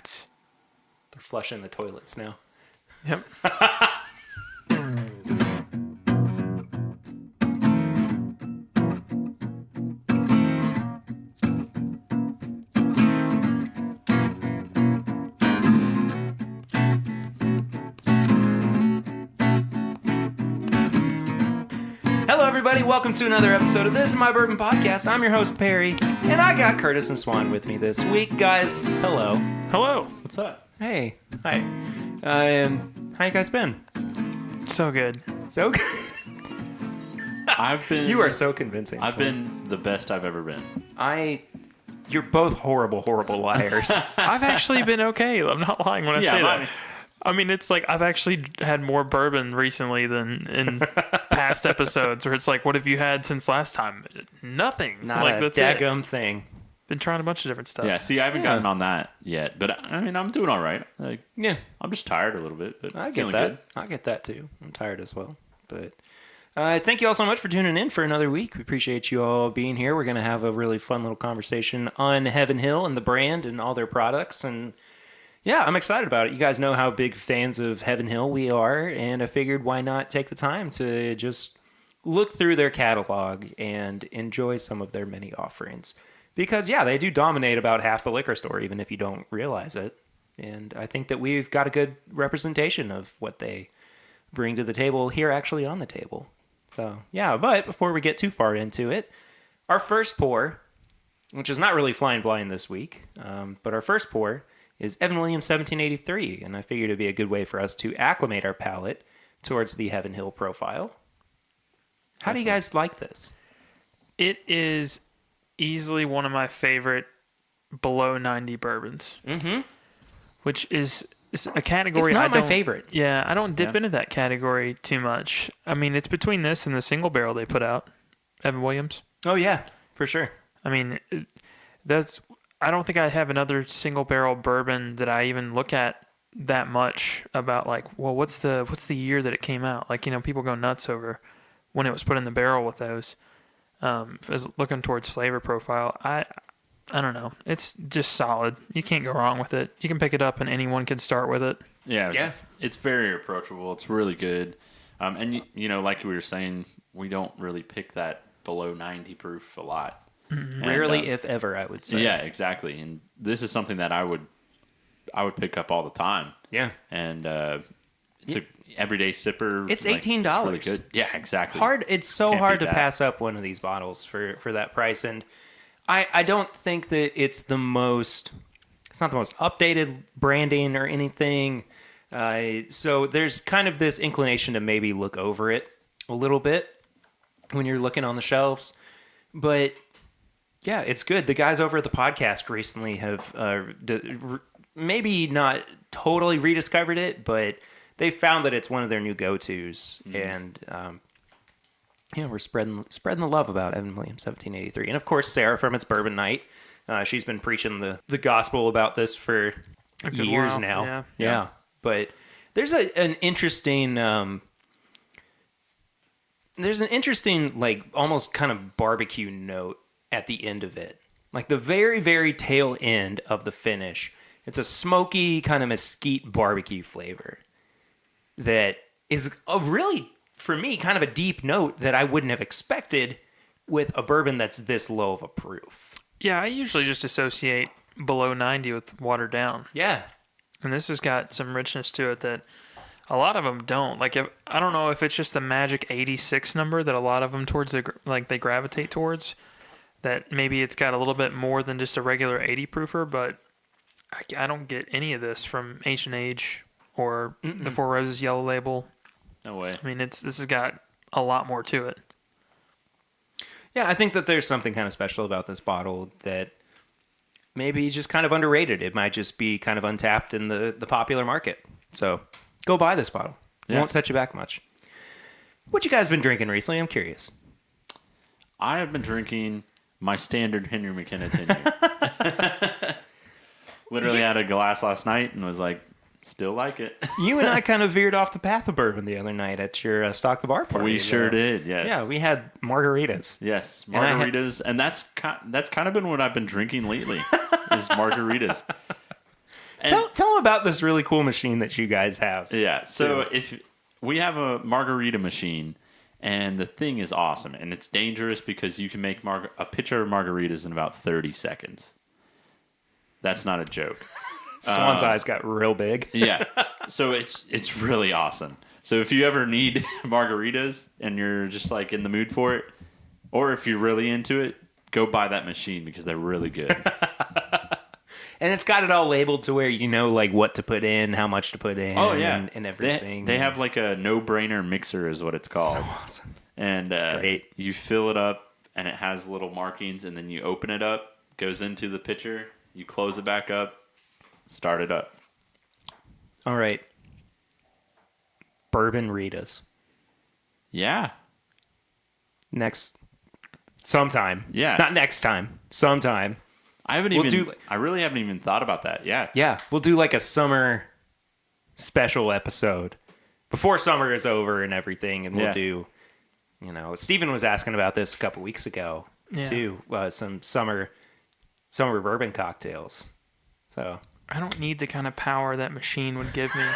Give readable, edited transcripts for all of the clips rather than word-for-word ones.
Rats. They're flushing the toilets now. Yep. Hello, everybody. Welcome to another episode of This Is My Bourbon Podcast. I'm your host, Perry, and I got Curtis and Swan with me this week. Guys, hello. Hello. What's up? Hey. Hi. How you guys been? So good. So good. I've been. You are so convincing. I've Swan. been the best I've ever been. You're both horrible, horrible liars. I've actually been okay. I'm not lying when I say that. I mean, it's like I've actually had more bourbon recently than in past episodes where it's like, what have you had since last time? Nothing. Not like, a that's daggum thing. Been trying a bunch of different stuff. Yeah, see, I haven't gotten on that yet, but I mean, I'm doing all right. Like, Yeah. I'm just tired a little bit, but I get feeling that. good. I get that too. I'm tired as well. But thank you all so much for tuning in for another week. We appreciate you all being here. We're going to have a really fun little conversation on Heaven Hill and the brand and all their products. And yeah, I'm excited about it. You guys know how big fans of Heaven Hill we are. And I figured why not take the time to just look through their catalog and enjoy some of their many offerings. Because, yeah, they do dominate about half the liquor store, even if you don't realize it. And I think that we've got a good representation of what they bring to the table here actually on the table. So, yeah, but before we get too far into it, our first pour, which is not really flying blind this week, but our first pour is Evan Williams 1783, and I figured it'd be a good way for us to acclimate our palate towards the Heaven Hill profile. How do you guys like this? It is easily one of my favorite below 90 bourbons, which is a category It's not I don't, my favorite. Yeah, I don't dip into that category too much. I mean, it's between this and the single barrel they put out, Evan Williams. Oh, yeah, for sure. I mean, I don't think I have another single barrel bourbon that I even look at that much about like, well, what's the year that it came out? Like, you know, people go nuts over when it was put in the barrel with those. As looking towards flavor profile, I don't know. It's just solid. You can't go wrong with it. You can pick it up and anyone can start with it. Yeah. It's very approachable. It's really good. And, you know, like we were saying, we don't really pick that below 90 proof a lot. Mm-hmm. Rarely, if ever, I would say. Yeah, exactly. And this is something that I would pick up all the time. Yeah. And it's a everyday sipper. It's $18. It's really good. Yeah, exactly. It's so Can't hard beat to that. pass up one of these bottles for that price. And I don't think that it's not the most updated branding or anything. So there's kind of this inclination to maybe look over it a little bit when you're looking on the shelves. But yeah, it's good. The guys over at the podcast recently have maybe not totally rediscovered it, but they found that it's one of their new go-tos. And we're spreading the love about Evan Williams 1783. And of course, Sarah from It's Bourbon Night. She's been preaching the gospel about this for years while now. Yeah. But there's an interesting like almost kind of barbecue note at the end of it. Like the very, very tail end of the finish. It's a smoky kind of mesquite barbecue flavor that is a really, for me, kind of a deep note that I wouldn't have expected with a bourbon that's this low of a proof. Yeah, I usually just associate below 90 with watered down. Yeah. And this has got some richness to it that a lot of them don't. Like, I don't know if it's just the magic 86 number that a lot of them they gravitate towards. That maybe it's got a little bit more than just a regular 80 proofer, but I don't get any of this from Ancient Age or the Four Roses Yellow Label. No way. I mean, this has got a lot more to it. Yeah, I think that there's something kind of special about this bottle that maybe just kind of underrated. It might just be kind of untapped in the popular market. So go buy this bottle. It won't set you back much. What you guys been drinking recently? I'm curious. I have been drinking my standard Henry McKenna 10-year. Literally had a glass last night and was like, still like it. You and I kind of veered off the path of bourbon the other night at your Stock the Bar party. We sure did, yes. Yeah, we had margaritas. Yes, margaritas. And that's kind of been what I've been drinking lately, is margaritas. Tell them about this really cool machine that you guys have. Yeah. So if we have a margarita machine, and the thing is awesome, and it's dangerous because you can make a pitcher of margaritas in about 30 seconds. That's not a joke. Swan's eyes got real big. Yeah. So it's really awesome. So if you ever need margaritas and you're just like in the mood for it, or if you're really into it, go buy that machine because they're really good. And it's got it all labeled to where you know like what to put in, how much to put in, and everything. They have like a no-brainer mixer is what it's called. So awesome. And great. You fill it up and it has little markings, and then you open it up, goes into the pitcher, you close it back up, start it up. All right. Bourbon Ritas. Yeah. Sometime. Yeah. Not next time. Sometime. I really haven't even thought about that. Yeah. Yeah. We'll do like a summer special episode before summer is over and everything. And we'll do, Steven was asking about this a couple weeks ago too. Some summer bourbon cocktails. So I don't need the kind of power that machine would give me.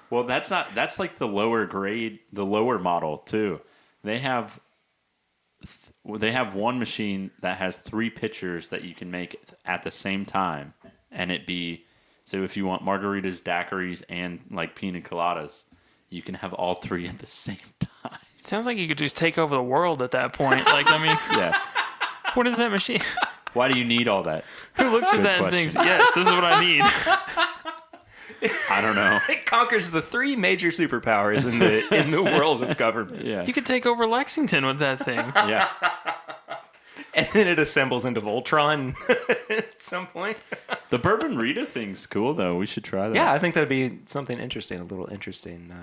Well, that's like the lower grade, the lower model too. They have one machine that has 3 pitchers that you can make at the same time, and so if you want margaritas, daiquiris, and like pina coladas, you can have all 3 at the same time. It sounds like you could just take over the world at that point. Yeah. What is that machine? Why do you need all that? Who looks at that and thinks, yes, this is what I need? I don't know. it conquers the 3 major superpowers in the world of government. Yeah. You could take over Lexington with that thing. Yeah. And then it assembles into Voltron at some point. The Bourbon Rita thing's cool, though. We should try that. Yeah, I think that'd be something interesting, a little interesting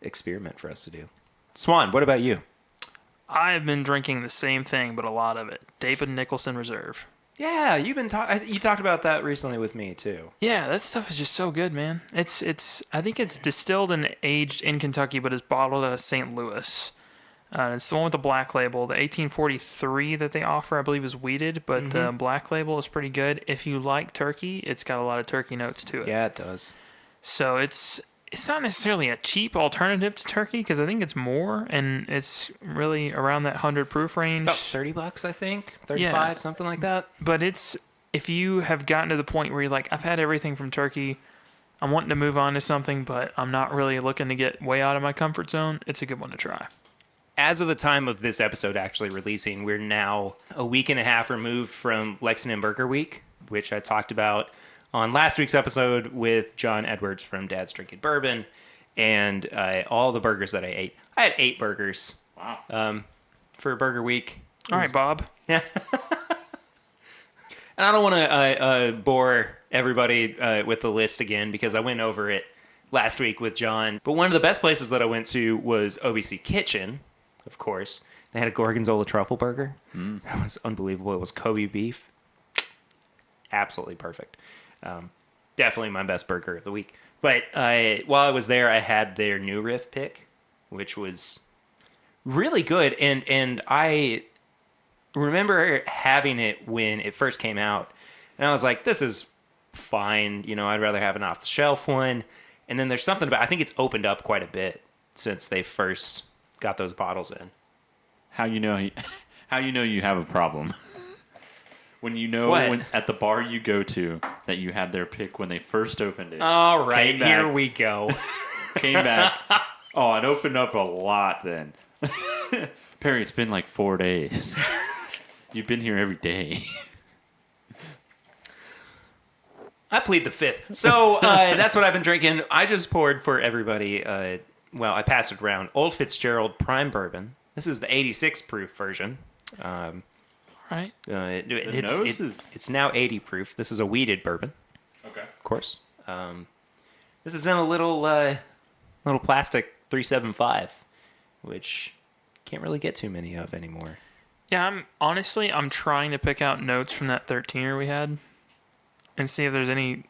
experiment for us to do. Swan, what about you? I've been drinking the same thing, but a lot of it. David Nicholson Reserve. Yeah, you talked about that recently with me too. Yeah, that stuff is just so good, man. It's I think it's distilled and aged in Kentucky, but it's bottled out of St. Louis. It's the one with the black label. The 1843 that they offer, I believe, is wheated, but the black label is pretty good. If you like turkey, it's got a lot of turkey notes to it. Yeah, it does. So it's not necessarily a cheap alternative to turkey because I think it's more, and it's really around that 100 proof range. It's about $30, I think, 35, something like that. But if you have gotten to the point where you're like, I've had everything from turkey, I'm wanting to move on to something, but I'm not really looking to get way out of my comfort zone, it's a good one to try. As of the time of this episode actually releasing, we're now a week and a half removed from Lexington Burger Week, which I talked about on last week's episode with John Edwards from Dad's Drinking Bourbon, and all the burgers that I ate. I had 8 burgers. Wow. For Burger Week. All right, Bob. Yeah. And I don't want to bore everybody with the list again because I went over it last week with John. But one of the best places that I went to was OBC Kitchen, of course. They had a Gorgonzola truffle burger. That was unbelievable. It was Kobe beef. Absolutely perfect. Definitely my best burger of the week. But while I was there, I had their New Riff pick, which was really good. And I remember having it when it first came out. And I was like, this is fine. I'd rather have an off-the-shelf one. And then there's something about, I think it's opened up quite a bit since they first got those bottles in. How you know you have a problem? When at the bar you go to that you had their pick when they first opened it. All right, here we go. Came back. Oh, it opened up a lot then. Perry, it's been like 4 days. You've been here every day. I plead the fifth. So that's what I've been drinking. I just poured for everybody. I passed it around. Old Fitzgerald Prime Bourbon. This is the 86 proof version. Right. It's now 80 proof. This is a wheated bourbon. Okay. Of course. This is in a little plastic 375, which can't really get too many of anymore. Yeah, I'm trying to pick out notes from that 13er we had and see if there's any,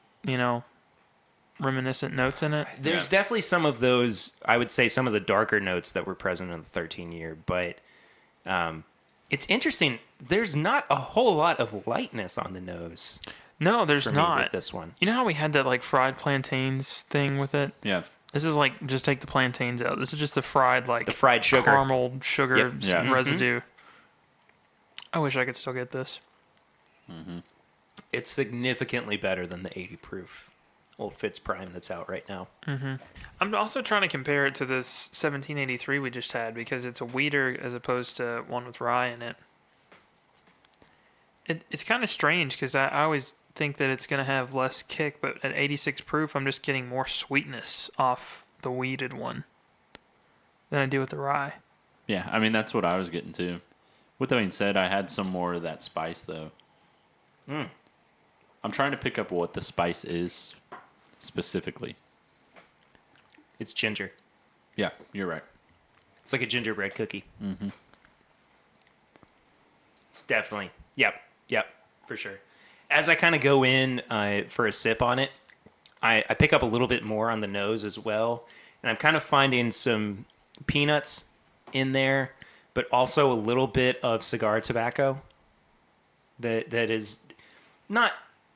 reminiscent notes in it. There's definitely some of those, I would say some of the darker notes that were present in the 13 year, but it's interesting. There's not a whole lot of lightness on the nose. No, there's for me not. with this one. You know how we had that like fried plantains thing with it? Yeah. This is like just take the plantains out. This is just the fried like The fried sugar. caramel sugar Yep. Yeah. residue. I wish I could still get this. It's significantly better than the 80 proof Old Fitz Prime that's out right now. I'm also trying to compare it to this 1783 we just had because it's a wheater as opposed to one with rye in it. It's kind of strange because I always think that it's going to have less kick, but at 86 proof, I'm just getting more sweetness off the wheated one than I do with the rye. Yeah, I mean, that's what I was getting to. With that being said, I had some more of that spice, though. I'm trying to pick up what the spice is specifically. It's ginger. Yeah, you're right. It's like a gingerbread cookie. It's definitely, yep, for sure. As I kind of go in for a sip on it, I pick up a little bit more on the nose as well. And I'm kind of finding some peanuts in there, but also a little bit of cigar tobacco that is not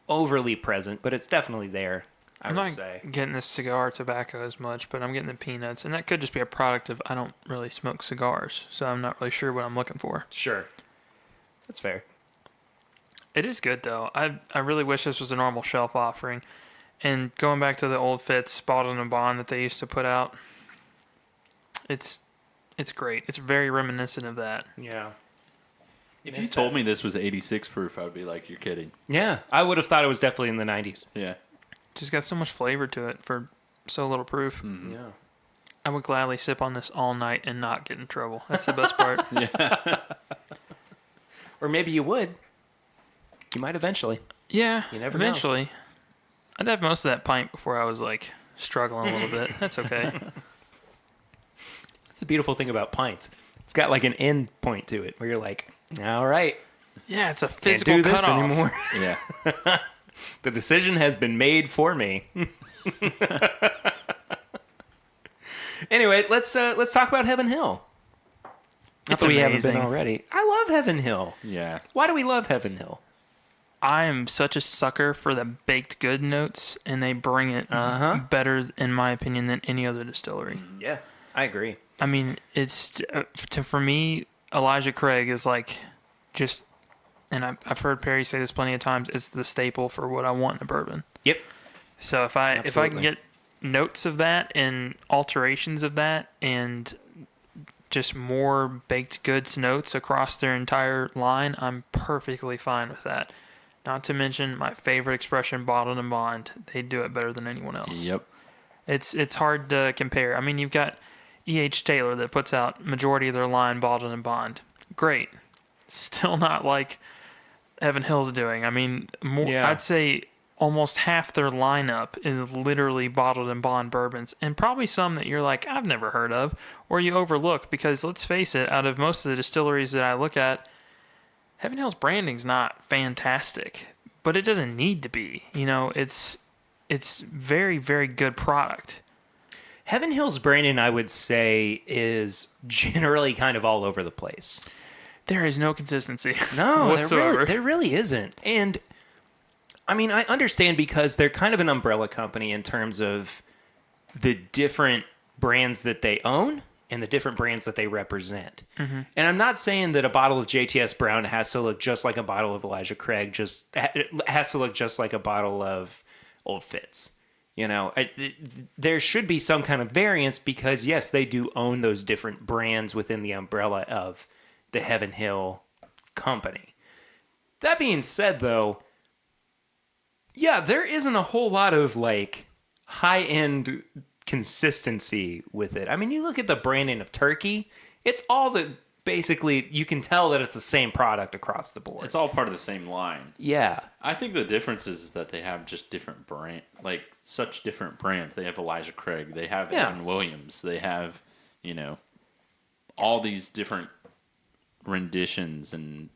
overly present, but it's definitely there, I I'm would not say. getting the cigar tobacco as much, but I'm getting the peanuts. And that could just be a product of I don't really smoke cigars, so I'm not really sure what I'm looking for. Sure. That's fair. It is good, though. I really wish this was a normal shelf offering. And going back to the Old Fitz Bottled and Bond that they used to put out, it's great. It's very reminiscent of that. Yeah. If you told me this was 86 proof, I'd be like, you're kidding. Yeah, I would have thought it was definitely in the 90s. Yeah. Just got so much flavor to it for so little proof. Yeah. I would gladly sip on this all night and not get in trouble. That's the best part. Or maybe you would. You might eventually. Yeah, You never know. eventually. I'd have most of that pint before I was like struggling a little bit. That's okay. That's the beautiful thing about pints. It's got like an end point to it where you're like, all right, Yeah, it's a can't physical do this cutoff. anymore. Yeah. The decision has been made for me. Anyway, let's talk about Heaven Hill. Not It's that we haven't amazing. been already. I love Heaven Hill. Yeah. Why do we love Heaven Hill? I am such a sucker for the baked good notes, and they bring it better, in my opinion, than any other distillery. Yeah, I agree. I mean, it's for me, Elijah Craig is like just, and I've heard Perry say this plenty of times. It's the staple for what I want in a bourbon. Yep. So if I Absolutely. can get notes of that and alterations of that and just more baked goods notes across their entire line, I'm perfectly fine with that. Not to mention my favorite expression, bottled and bond. They do it better than anyone else. Yep. It's hard to compare. I mean, you've got E.H. Taylor that puts out majority of their line bottled and bond. Great. Still not like Heaven Hill's doing. I mean, I'd say almost half their lineup is literally bottled and bond bourbons, and probably some that you're like, I've never heard of, or you overlook, because let's face it, out of most of the distilleries that I look at, Heaven Hill's branding's not fantastic, but it doesn't need to be. You know, it's very, very good product. Heaven Hill's branding, I would say, is generally kind of all over the place. There is no consistency No, whatsoever. there really isn't. And I mean, I understand because they're kind of an umbrella company in terms of the different brands that they own and the different brands that they represent. Mm-hmm. And I'm not saying that a bottle of JTS Brown has to look just like a bottle of Elijah Craig, it has to look just like a bottle of Old Fitz. You know, there should be some kind of variance because, yes, they do own those different brands within the umbrella of the Heaven Hill company. That being said, though, yeah, there isn't a whole lot of like high-end consistency with it. I mean, you look at the branding of Turkey, it's all the basically you can tell that it's the same product across the board. It's all part of the same line. Yeah. I think the difference is that they have just different like such different brands. They have Elijah Craig, they have Evan Williams, they have, you know, all these different renditions and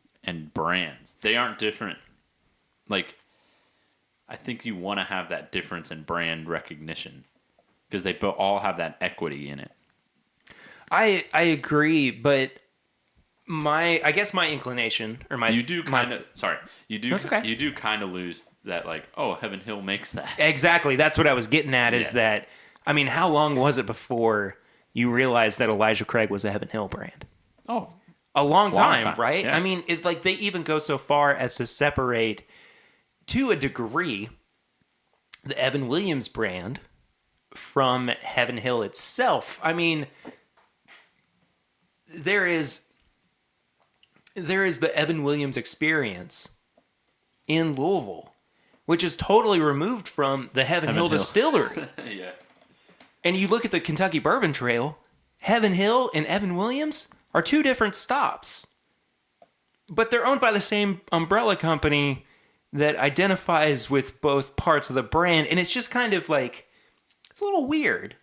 brands. They aren't different. Like, I think you want to have that difference in brand recognition because they all have that equity in it. I agree, but I guess my inclination or my You do kind of. Sorry, That's okay. You do kind of lose that. Like, oh, Heaven Hill makes that. Exactly. That's what I was getting at. Is Yes. that I mean, how long was it before you realized that Elijah Craig was a Heaven Hill brand? Oh, A long time, time, right? yeah. I mean, they even go so far as to separate, to a degree, the Evan Williams brand from Heaven Hill itself. I mean, there is the Evan Williams experience in Louisville, which is totally removed from the Heaven Hill Hill. distillery. yeah. And you look at the Kentucky Bourbon Trail, Heaven Hill and Evan Williams are two different stops. But they're owned by the same umbrella company that identifies with both parts of the brand. And it's just kind of like, it's a little weird.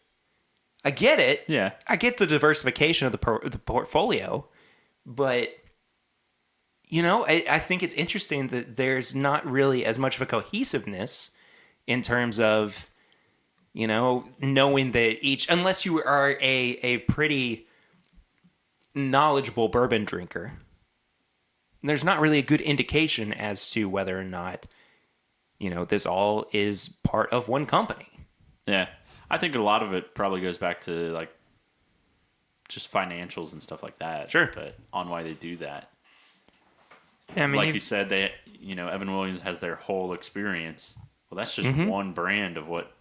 I get it. Yeah. I get the diversification of the portfolio. But, you know, I think it's interesting that there's not really as much of a cohesiveness in terms of, you know, knowing that each, unless you are a pretty knowledgeable bourbon drinker, there's not really a good indication as to whether or not, you know, this all is part of one company. Yeah. I think a lot of it probably goes back to like just financials and stuff like that. Sure. But on why they do that. Yeah, I mean, Like you said, Evan Williams has their whole experience. Well, that's just one brand of what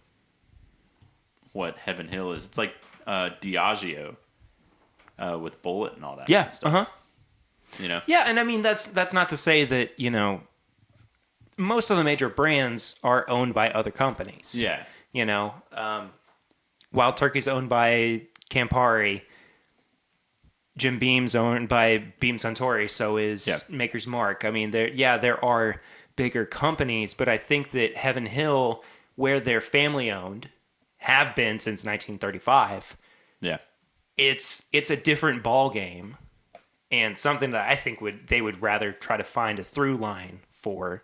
Heaven Hill is. It's like Diageo with Bullet and all that. Yeah. kind of stuff, You know? Yeah, and I mean that's not to say that, you know, most of the major brands are owned by other companies. Yeah. You know, Wild Turkey's owned by Campari. Jim Beam's owned by Beam Suntory, so is Maker's Mark. I mean, there are bigger companies, but I think that Heaven Hill, where they're family owned, have been since 1935. Yeah. It's a different ball game, and something that I think they would rather try to find a through line for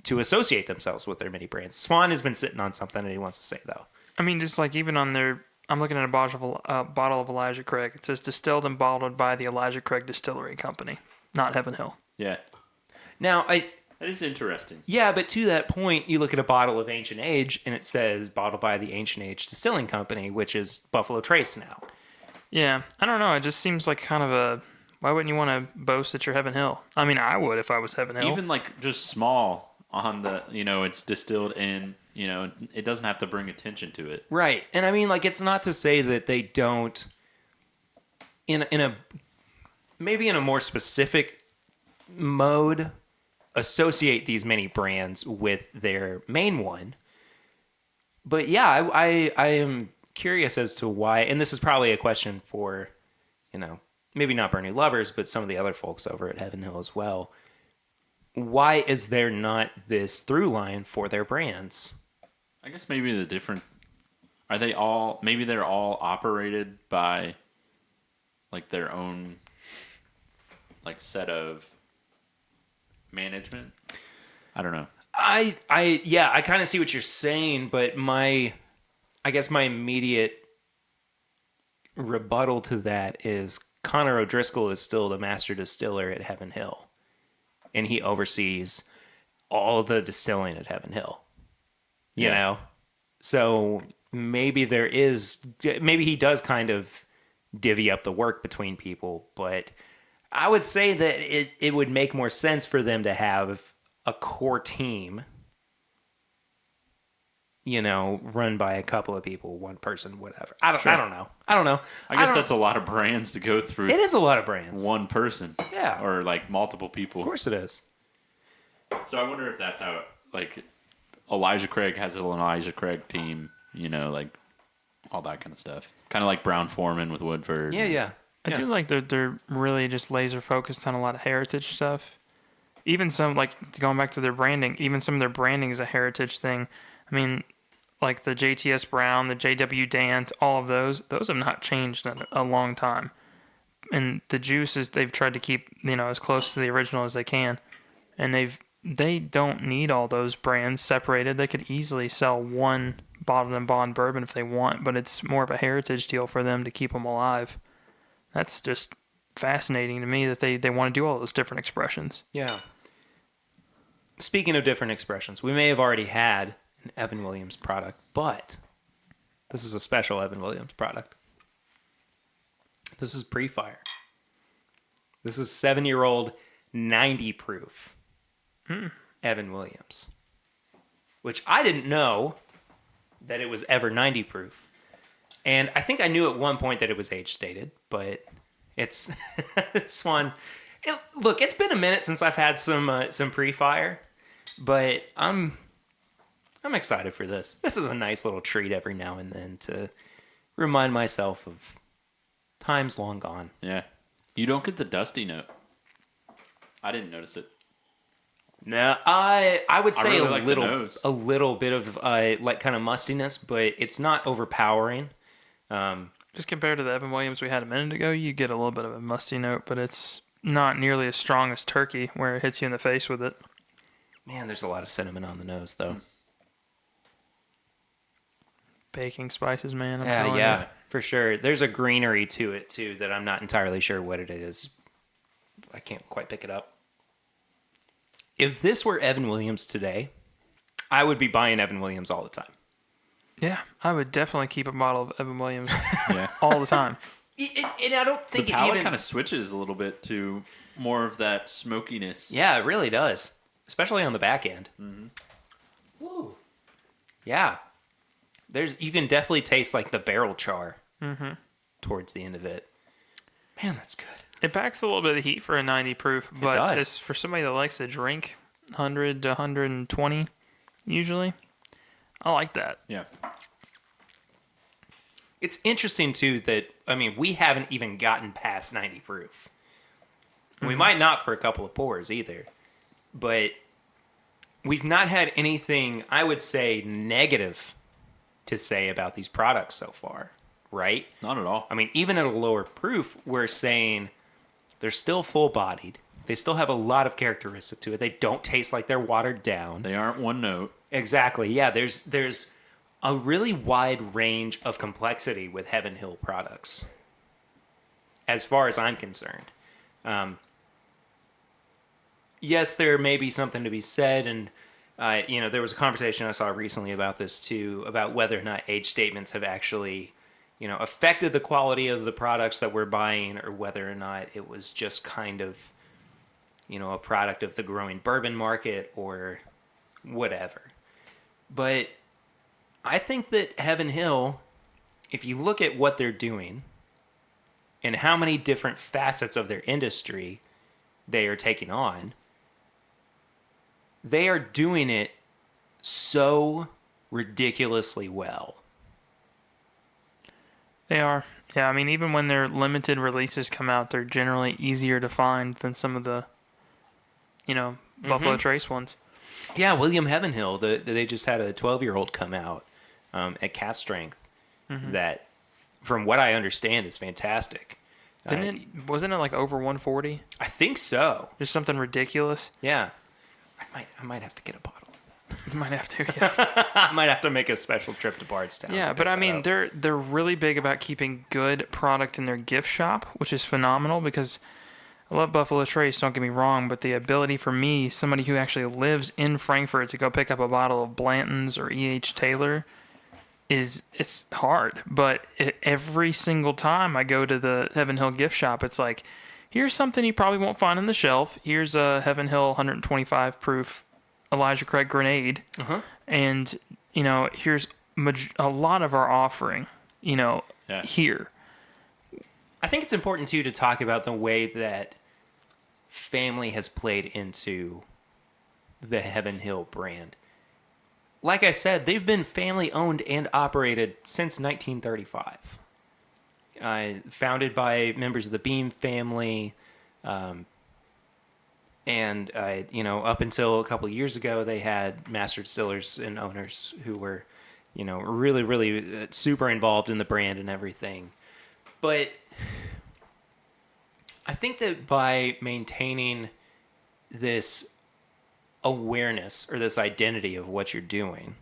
to associate themselves with their mini brands. Swan has been sitting on something that he wants to say though. I mean, just like even on their, I'm looking at a bottle of Elijah Craig. It says distilled and bottled by the Elijah Craig Distillery Company, not Heaven Hill. Yeah. Now, That is interesting. yeah, but to that point, you look at a bottle of Ancient Age, and it says bottled by the Ancient Age Distilling Company, which is Buffalo Trace now. Yeah, I don't know. It just seems like kind of a, why wouldn't you want to boast that you're Heaven Hill? I mean, I would if I was Heaven Hill. Even like just small on the, it's distilled in, it doesn't have to bring attention to it. Right. And I mean, like, it's not to say that they don't, maybe in a more specific mode, associate these many brands with their main one. But yeah, I am curious as to why, and this is probably a question for, maybe not Bernie Lovers, but some of the other folks over at Heaven Hill as well. Why is there not this through line for their brands? I guess maybe maybe they're all operated by like their own like set of management. I don't know. I kind of see what you're saying, but I guess my immediate rebuttal to that is Connor O'Driscoll is still the master distiller at Heaven Hill, and he oversees all the distilling at Heaven Hill. You know? So maybe maybe he does kind of divvy up the work between people, but I would say that it would make more sense for them to have a core team, run by a couple of people, one person, whatever. I don't know. I guess that's a lot of brands to go through. It is a lot of brands. One person. Yeah. Or like multiple people. Of course it is. So I wonder if that's how, like, Elijah Craig has an Elijah Craig team, like all that kind of stuff. Kind of like Brown Foreman with Woodford. Yeah. I do like they're really just laser focused on a lot of heritage stuff. Even some, like, going back to their branding, even some of their branding is a heritage thing. I mean, like the JTS Brown, the JW Dant, all of those have not changed in a long time. And the juices, they've tried to keep, as close to the original as they can. And they don't need all those brands separated. They could easily sell one bottled and bond bourbon if they want, but it's more of a heritage deal for them to keep them alive. That's just fascinating to me that they want to do all those different expressions. Yeah. Speaking of different expressions, we may have already had an Evan Williams product, but this is a special Evan Williams product. This is pre-fire. This is 7-year-old 90 proof Evan Williams, which I didn't know that it was ever 90 proof. And I think I knew at one point that it was age stated, but it's Swan. Look, it's been a minute since I've had some pre-fire, but I'm excited for this. This is a nice little treat every now and then to remind myself of times long gone. Yeah. You don't get the dusty note. I didn't notice it. No, I would say really like the nose. a little bit of like kind of mustiness, but it's not overpowering. Just compared to the Evan Williams we had a minute ago, you get a little bit of a musty note, but it's not nearly as strong as turkey, where it hits you in the face with it. Man, there's a lot of cinnamon on the nose, though. Baking spices, man. I'm telling Yeah, you. for sure. There's a greenery to it, too, that I'm not entirely sure what it is. I can't quite pick it up. If this were Evan Williams today, I would be buying Evan Williams all the time. Yeah, I would definitely keep a bottle of Evan Williams Yeah. all the time. And I don't The think it palate even... kind of switches a little bit to more of that smokiness. Yeah, it really does. Especially on the back end. Mm-hmm. Woo. Yeah. You can definitely taste like the barrel char towards the end of it. Man, that's good. It packs a little bit of heat for a 90 proof, but does. it's for somebody that likes to drink 100 to 120 usually. I like that. Yeah. It's interesting, too, that, I mean, we haven't even gotten past 90 proof. We might not for a couple of pours either. But we've not had anything, I would say, negative to say about these products so far, right? Not at all. I mean, even at a lower proof, we're saying they're still full-bodied. They still have a lot of characteristic to it. They don't taste like they're watered down. They aren't one note. Exactly. Yeah, there's a really wide range of complexity with Heaven Hill products, as far as I'm concerned. Yes, there may be something to be said, and there was a conversation I saw recently about this too, about whether or not age statements have actually, affected the quality of the products that we're buying, or whether or not it was just kind of, a product of the growing bourbon market or whatever. But I think that Heaven Hill, if you look at what they're doing and how many different facets of their industry they are taking on, they are doing it so ridiculously well. They are. Yeah, I mean, even when their limited releases come out, they're generally easier to find than some of the, Buffalo Trace ones. Yeah, William Heaven Hill, they just had a 12-year-old come out at Cast Strength that, from what I understand, is fantastic. Wasn't it like over 140? I think so. Just something ridiculous. Yeah. I might have to get a bottle of that. You might have to, yeah. I might have to make a special trip to Bardstown. Yeah, but I mean, they're really big about keeping good product in their gift shop, which is phenomenal because I love Buffalo Trace, don't get me wrong, but the ability for me, somebody who actually lives in Frankfurt, to go pick up a bottle of Blanton's or E.H. Taylor it's hard. But every single time I go to the Heaven Hill gift shop, it's like, here's something you probably won't find on the shelf. Here's a Heaven Hill 125 proof Elijah Craig Grenade. And, here's a lot of our offering, here. I think it's important, too, to talk about the way that family has played into the Heaven Hill brand. Like I said, they've been family owned and operated since 1935. Founded by members of the Beam family. And up until a couple of years ago, they had master distillers and owners who were, really, really super involved in the brand and everything. But I think that by maintaining this awareness or this identity of what you're doing,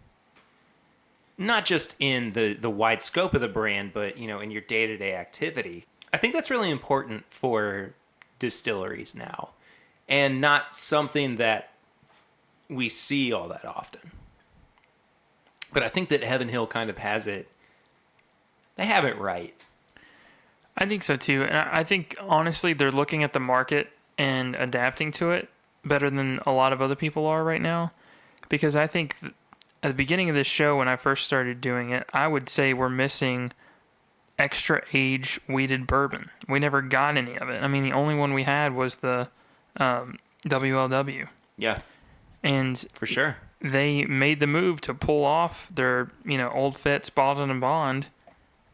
not just in the wide scope of the brand, but, in your day-to-day activity, I think that's really important for distilleries now, and not something that we see all that often. But I think that Heaven Hill kind of has it. They have it right. I think so too. And I think, honestly, they're looking at the market and adapting to it better than a lot of other people are right now. Because I think at the beginning of this show, when I first started doing it, I would say we're missing extra age weeded bourbon. We never got any of it. I mean, the only one we had was the WLW. Yeah, And for sure. they made the move to pull off their, Old Fitz, Baldwin and Bond,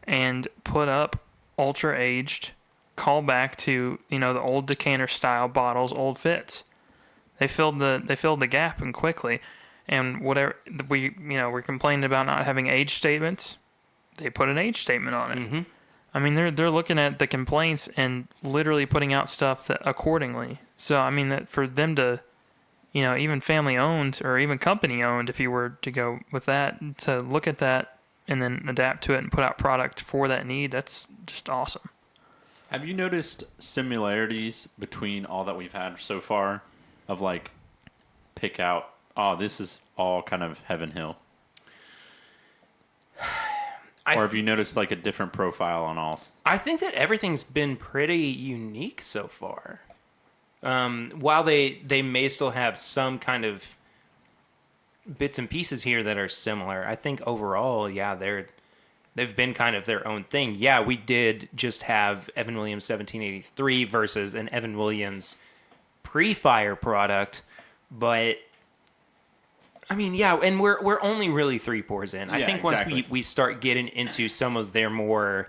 and put up ultra aged, call back to the old decanter style bottles, Old Fitz. They filled the gap and quickly, and whatever we're complaining about not having age statements, they put an age statement on it. Mm-hmm. I mean, they're looking at the complaints and literally putting out stuff that accordingly. So I mean that for them to, even family owned or even company owned, if you were to go with that, to look at that and then adapt to it and put out product for that need, that's just awesome. Have you noticed similarities between all that we've had so far of like pick out, oh, this is all kind of Heaven Hill? Or have you noticed like a different profile on all? I think that everything's been pretty unique so far. While they may still have some kind of bits and pieces here that are similar, I think overall, yeah, they've been kind of their own thing. Yeah, we did just have Evan Williams 1783 versus an Evan Williams pre-fire product, but I mean, yeah, and we're only really 3 pours in. I think once we start getting into some of their more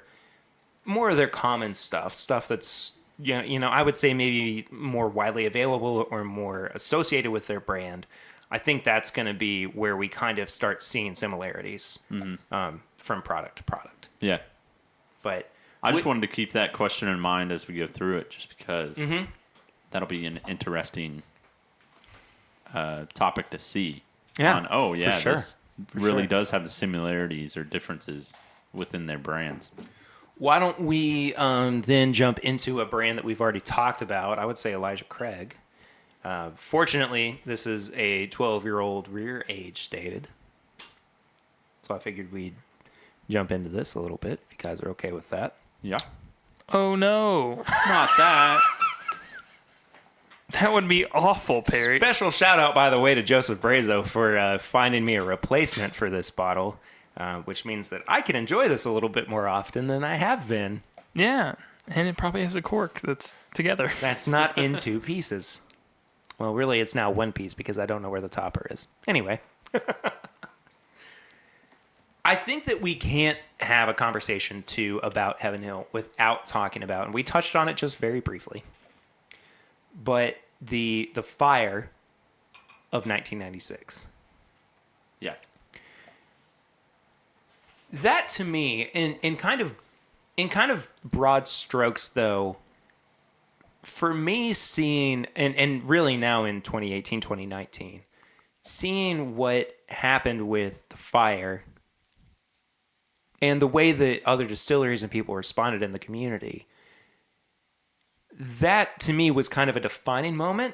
of their common stuff that's I would say maybe more widely available or more associated with their brand, I think that's going to be where we kind of start seeing similarities from product to product. Yeah. But I just wanted to keep that question in mind as we go through it, just because that'll be an interesting topic to see. Yeah. For sure. This really does have the similarities or differences within their brands. Why don't we then jump into a brand that we've already talked about? I would say Elijah Craig. Fortunately, this is a 12-year-old rear age stated. So I figured we'd jump into this a little bit, if you guys are okay with that. Yeah. Oh, no. Not that. That would be awful, Perry. Special shout out, by the way, to Joseph Brazo for finding me a replacement for this bottle, which means that I can enjoy this a little bit more often than I have been. Yeah, and it probably has a cork that's together. That's not in 2 pieces. Well, really, it's now 1 piece because I don't know where the topper is. Anyway. I think that we can't have a conversation, too, about Heaven Hill without talking about, and we touched on it just very briefly, but the fire of 1996. Yeah. That to me, in kind of broad strokes, though, for me seeing, and really now in 2018, 2019, seeing what happened with the fire and the way that other distilleries and people responded in the community, that to me was kind of a defining moment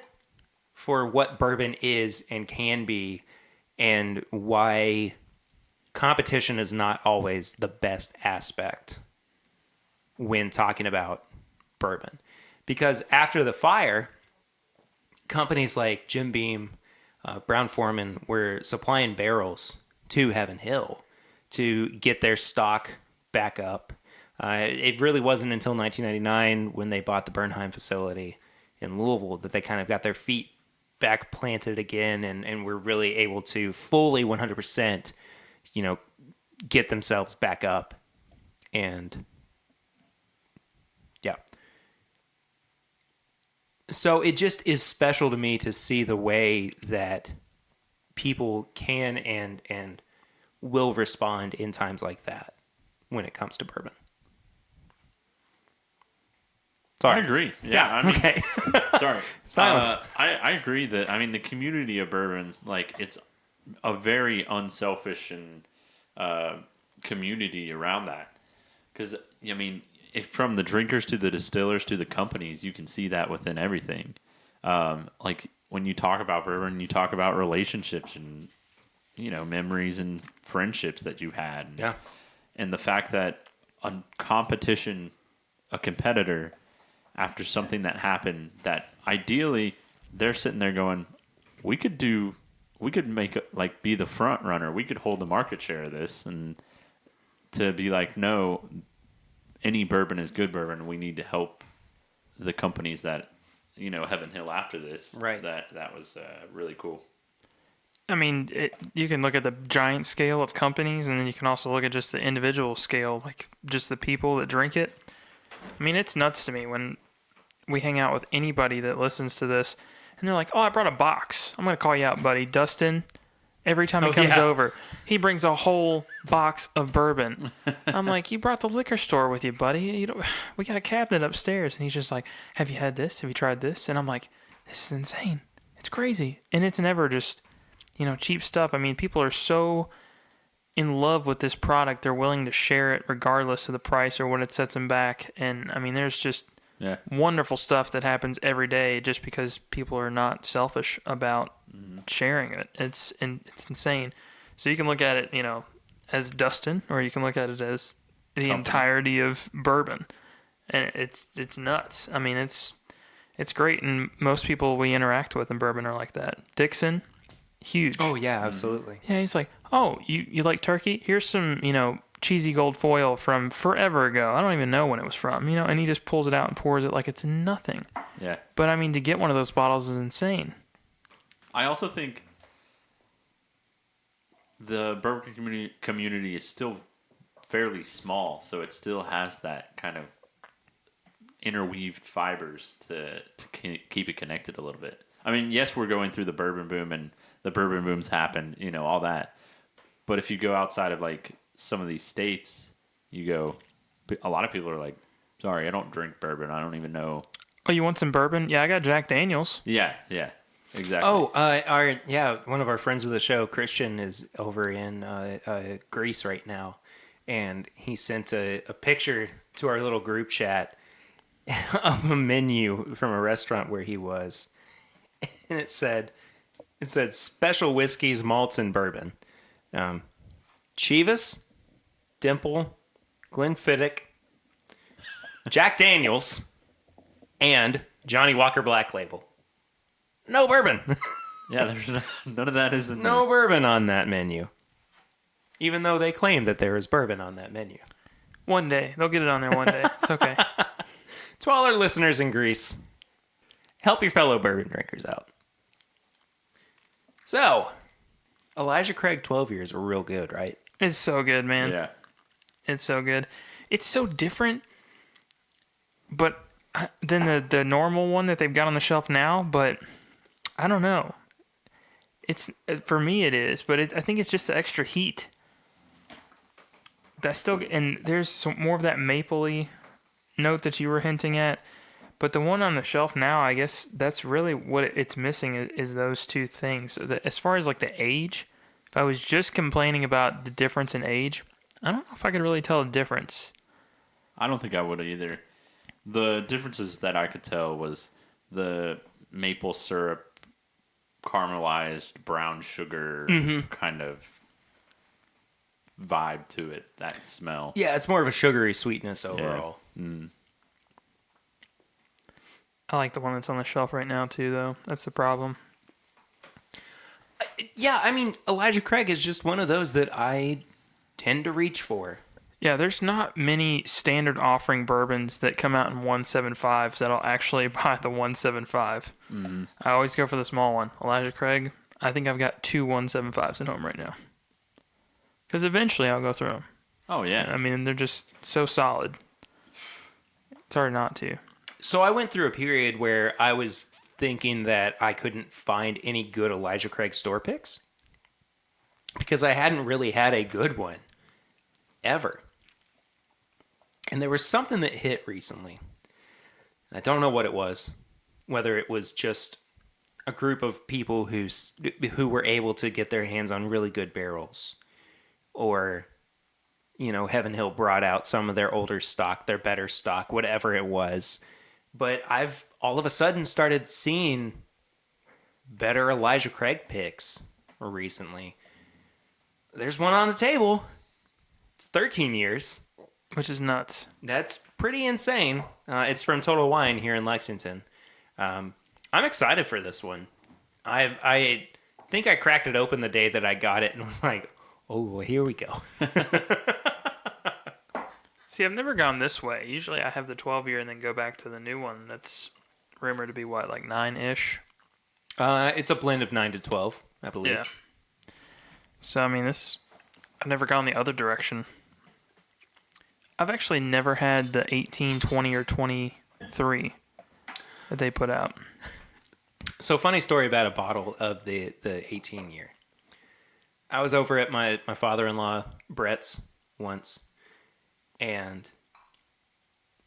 for what bourbon is and can be, and why competition is not always the best aspect when talking about bourbon. Because after the fire, companies like Jim Beam, Brown-Forman were supplying barrels to Heaven Hill to get their stock back up. It really wasn't until 1999 when they bought the Bernheim facility in Louisville that they kind of got their feet back planted again and were really able to fully 100%, get themselves back up. And yeah. So it just is special to me to see the way that people can and will respond in times like that when it comes to bourbon. Sorry. I agree. Yeah. I mean, okay. Sorry. Silence. I agree that, the community of bourbon, like, it's a very unselfish and community around that. Because, from the drinkers to the distillers to the companies, you can see that within everything. Like when you talk about bourbon, you talk about relationships and memories and friendships that you had. Yeah. And the fact that a competitor, after something that happened, that ideally they're sitting there going, we could make be the front runner. We could hold the market share of this, and to be like, no, any bourbon is good bourbon. We need to help the companies that, Heaven Hill after this. Right. That was really cool. I mean, you can look at the giant scale of companies, and then you can also look at just the individual scale, like just the people that drink it. I mean, it's nuts to me when we hang out with anybody that listens to this, and they're like, oh, I brought a box. I'm going to call you out, buddy. Dustin, every time he comes over, he brings a whole box of bourbon. I'm like, you brought the liquor store with you, buddy. We got a cabinet upstairs. And he's just like, have you had this? Have you tried this? And I'm like, this is insane. It's crazy. And it's never just, cheap stuff. I mean, people are so in love with this product, they're willing to share it regardless of the price or what it sets them back. And, I mean, there's just wonderful stuff that happens every day just because people are not selfish about sharing it. It's insane. So you can look at it, as Dustin, or you can look at it as the entirety of bourbon. And it's nuts. I mean, it's great. And most people we interact with in bourbon are like that. Dixon, huge. Oh, yeah, absolutely. Yeah, he's like, oh, you like turkey? Here's some, cheesy gold foil from forever ago. I don't even know when it was from, and he just pulls it out and pours it like it's nothing. Yeah. But, I mean, to get one of those bottles is insane. I also think the bourbon community is still fairly small, so it still has that kind of interweaved fibers to keep it connected a little bit. I mean, yes, we're going through the bourbon boom, and the bourbon booms happened, all that. But if you go outside of like some of these states, a lot of people are like, sorry, I don't drink bourbon. I don't even know. Oh, you want some bourbon? Yeah, I got Jack Daniels. Yeah, exactly. Oh, one of our friends of the show, Christian, is over in Greece right now, and he sent a picture to our little group chat of a menu from a restaurant where he was, and it said special whiskeys, malts, and bourbon. Chivas, Dimple, Glenfiddich, Jack Daniels, and Johnny Walker Black Label. No bourbon. Yeah, there's none of that is in No there. bourbon on that menu. Even though they claim that there is bourbon on that menu. One day. They'll get it on there one day. It's okay. To all our listeners in Greece, help your fellow bourbon drinkers out. So, Elijah Craig 12 years were real good, right? It's so good, man. Yeah. It's so good. It's so different, but than the normal one that they've got on the shelf now. But I don't know. It's for me it is, but I think it's just the extra heat. And there's some more of that mapley note that you were hinting at. But the one on the shelf now, I guess that's really what it's missing is those two things. As far as like the age, if I was just complaining about the difference in age, I don't know if I could really tell the difference. I don't think I would either. The differences that I could tell was the maple syrup, caramelized brown sugar kind of vibe to it, that smell. Yeah, it's more of a sugary sweetness overall. Yeah. Mm. I like the one that's on the shelf right now too, though. That's the problem. Yeah, I mean, Elijah Craig is just one of those that I tend to reach for. Yeah, there's not many standard offering bourbons that come out in 175s that I'll actually buy the 175. Mm-hmm. I always go for the small one. Elijah Craig, I think I've got 2 175s at home right now. Because eventually I'll go through them. Oh, yeah. I mean, they're just so solid. It's hard not to. So I went through a period where I was thinking that I couldn't find any good Elijah Craig store picks because I hadn't really had a good one ever. And there was something that hit recently. I don't know what it was, whether it was just a group of people who were able to get their hands on really good barrels, or Heaven Hill brought out some of their older stock, their better stock, whatever it was. But I've all of a sudden started seeing better Elijah Craig picks recently. There's one on the table. It's 13 years. Which is nuts. That's pretty insane. It's from Total Wine here in Lexington. I'm excited for this one. I think I cracked it open the day that I got it and was like, oh, well, here we go. See, I've never gone this way. Usually I have the 12-year and then go back to the new one that's rumored to be, what, like 9-ish? It's a blend of 9 to 12, I believe. Yeah. So, I mean, I've never gone the other direction. I've actually never had the 18, 20, or 23 that they put out. So, funny story about a bottle of the 18-year. I was over at my father-in-law, Brett's, once, and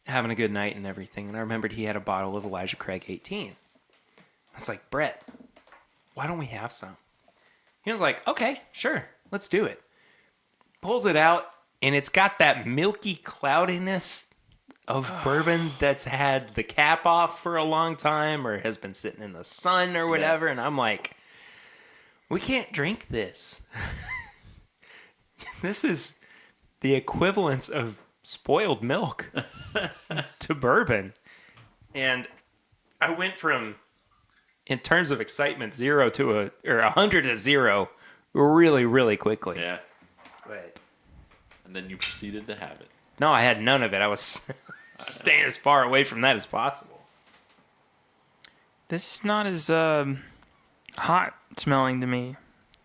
having a good night and everything. And I remembered he had a bottle of Elijah Craig 18. I was like, Brett, why don't we have some? He was like, okay, sure, let's do it. Pulls it out, and it's got that milky cloudiness of bourbon that's had the cap off for a long time or has been sitting in the sun or whatever. Yeah. And I'm like, we can't drink this. This is the equivalence of spoiled milk to bourbon. And I went from, in terms of excitement, 0 to 100 to 0 really, really quickly. Yeah. But, and then you proceeded to have it. No, I had none of it. I was staying as far away from that as possible. This is not as hot smelling to me.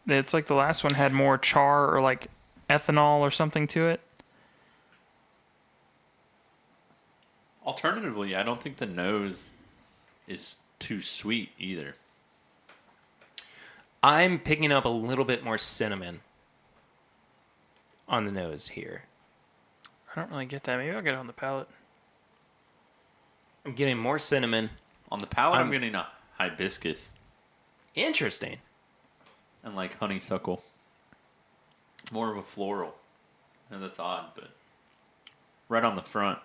It's like the last one had more char or like ethanol or something to it. Alternatively, I don't think the nose is too sweet either. I'm picking up a little bit more cinnamon on the nose here. I don't really get that. Maybe I'll get it on the palate. I'm getting more cinnamon. On the palate, I'm getting a hibiscus. Interesting. And like honeysuckle. More of a floral. And that's odd, but right on the front.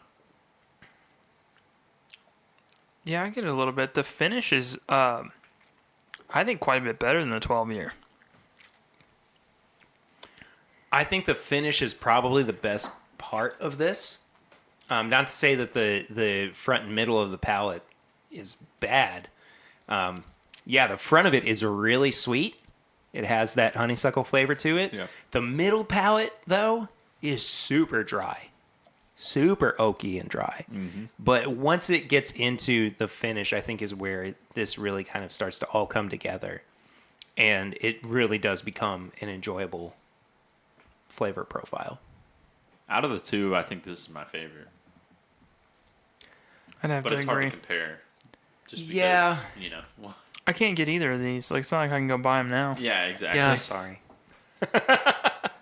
Yeah, I get it a little bit. The finish is, I think, quite a bit better than the 12-year. I think the finish is probably the best part of this. Not to say that the front and middle of the palate is bad. Yeah, the front of it is really sweet. It has that honeysuckle flavor to it. Yeah. The middle palate, though, is super dry. Super oaky and dry. Mm-hmm. But once it gets into the finish, I think is where this really kind of starts to all come together. And it really does become an enjoyable flavor profile. Out of the two, I think this is my favorite. I'd have but to it's agree. hard to compare. Just because, Yeah. I can't get either of these. Like, it's not like I can go buy them now. Yeah, exactly. Yeah, sorry.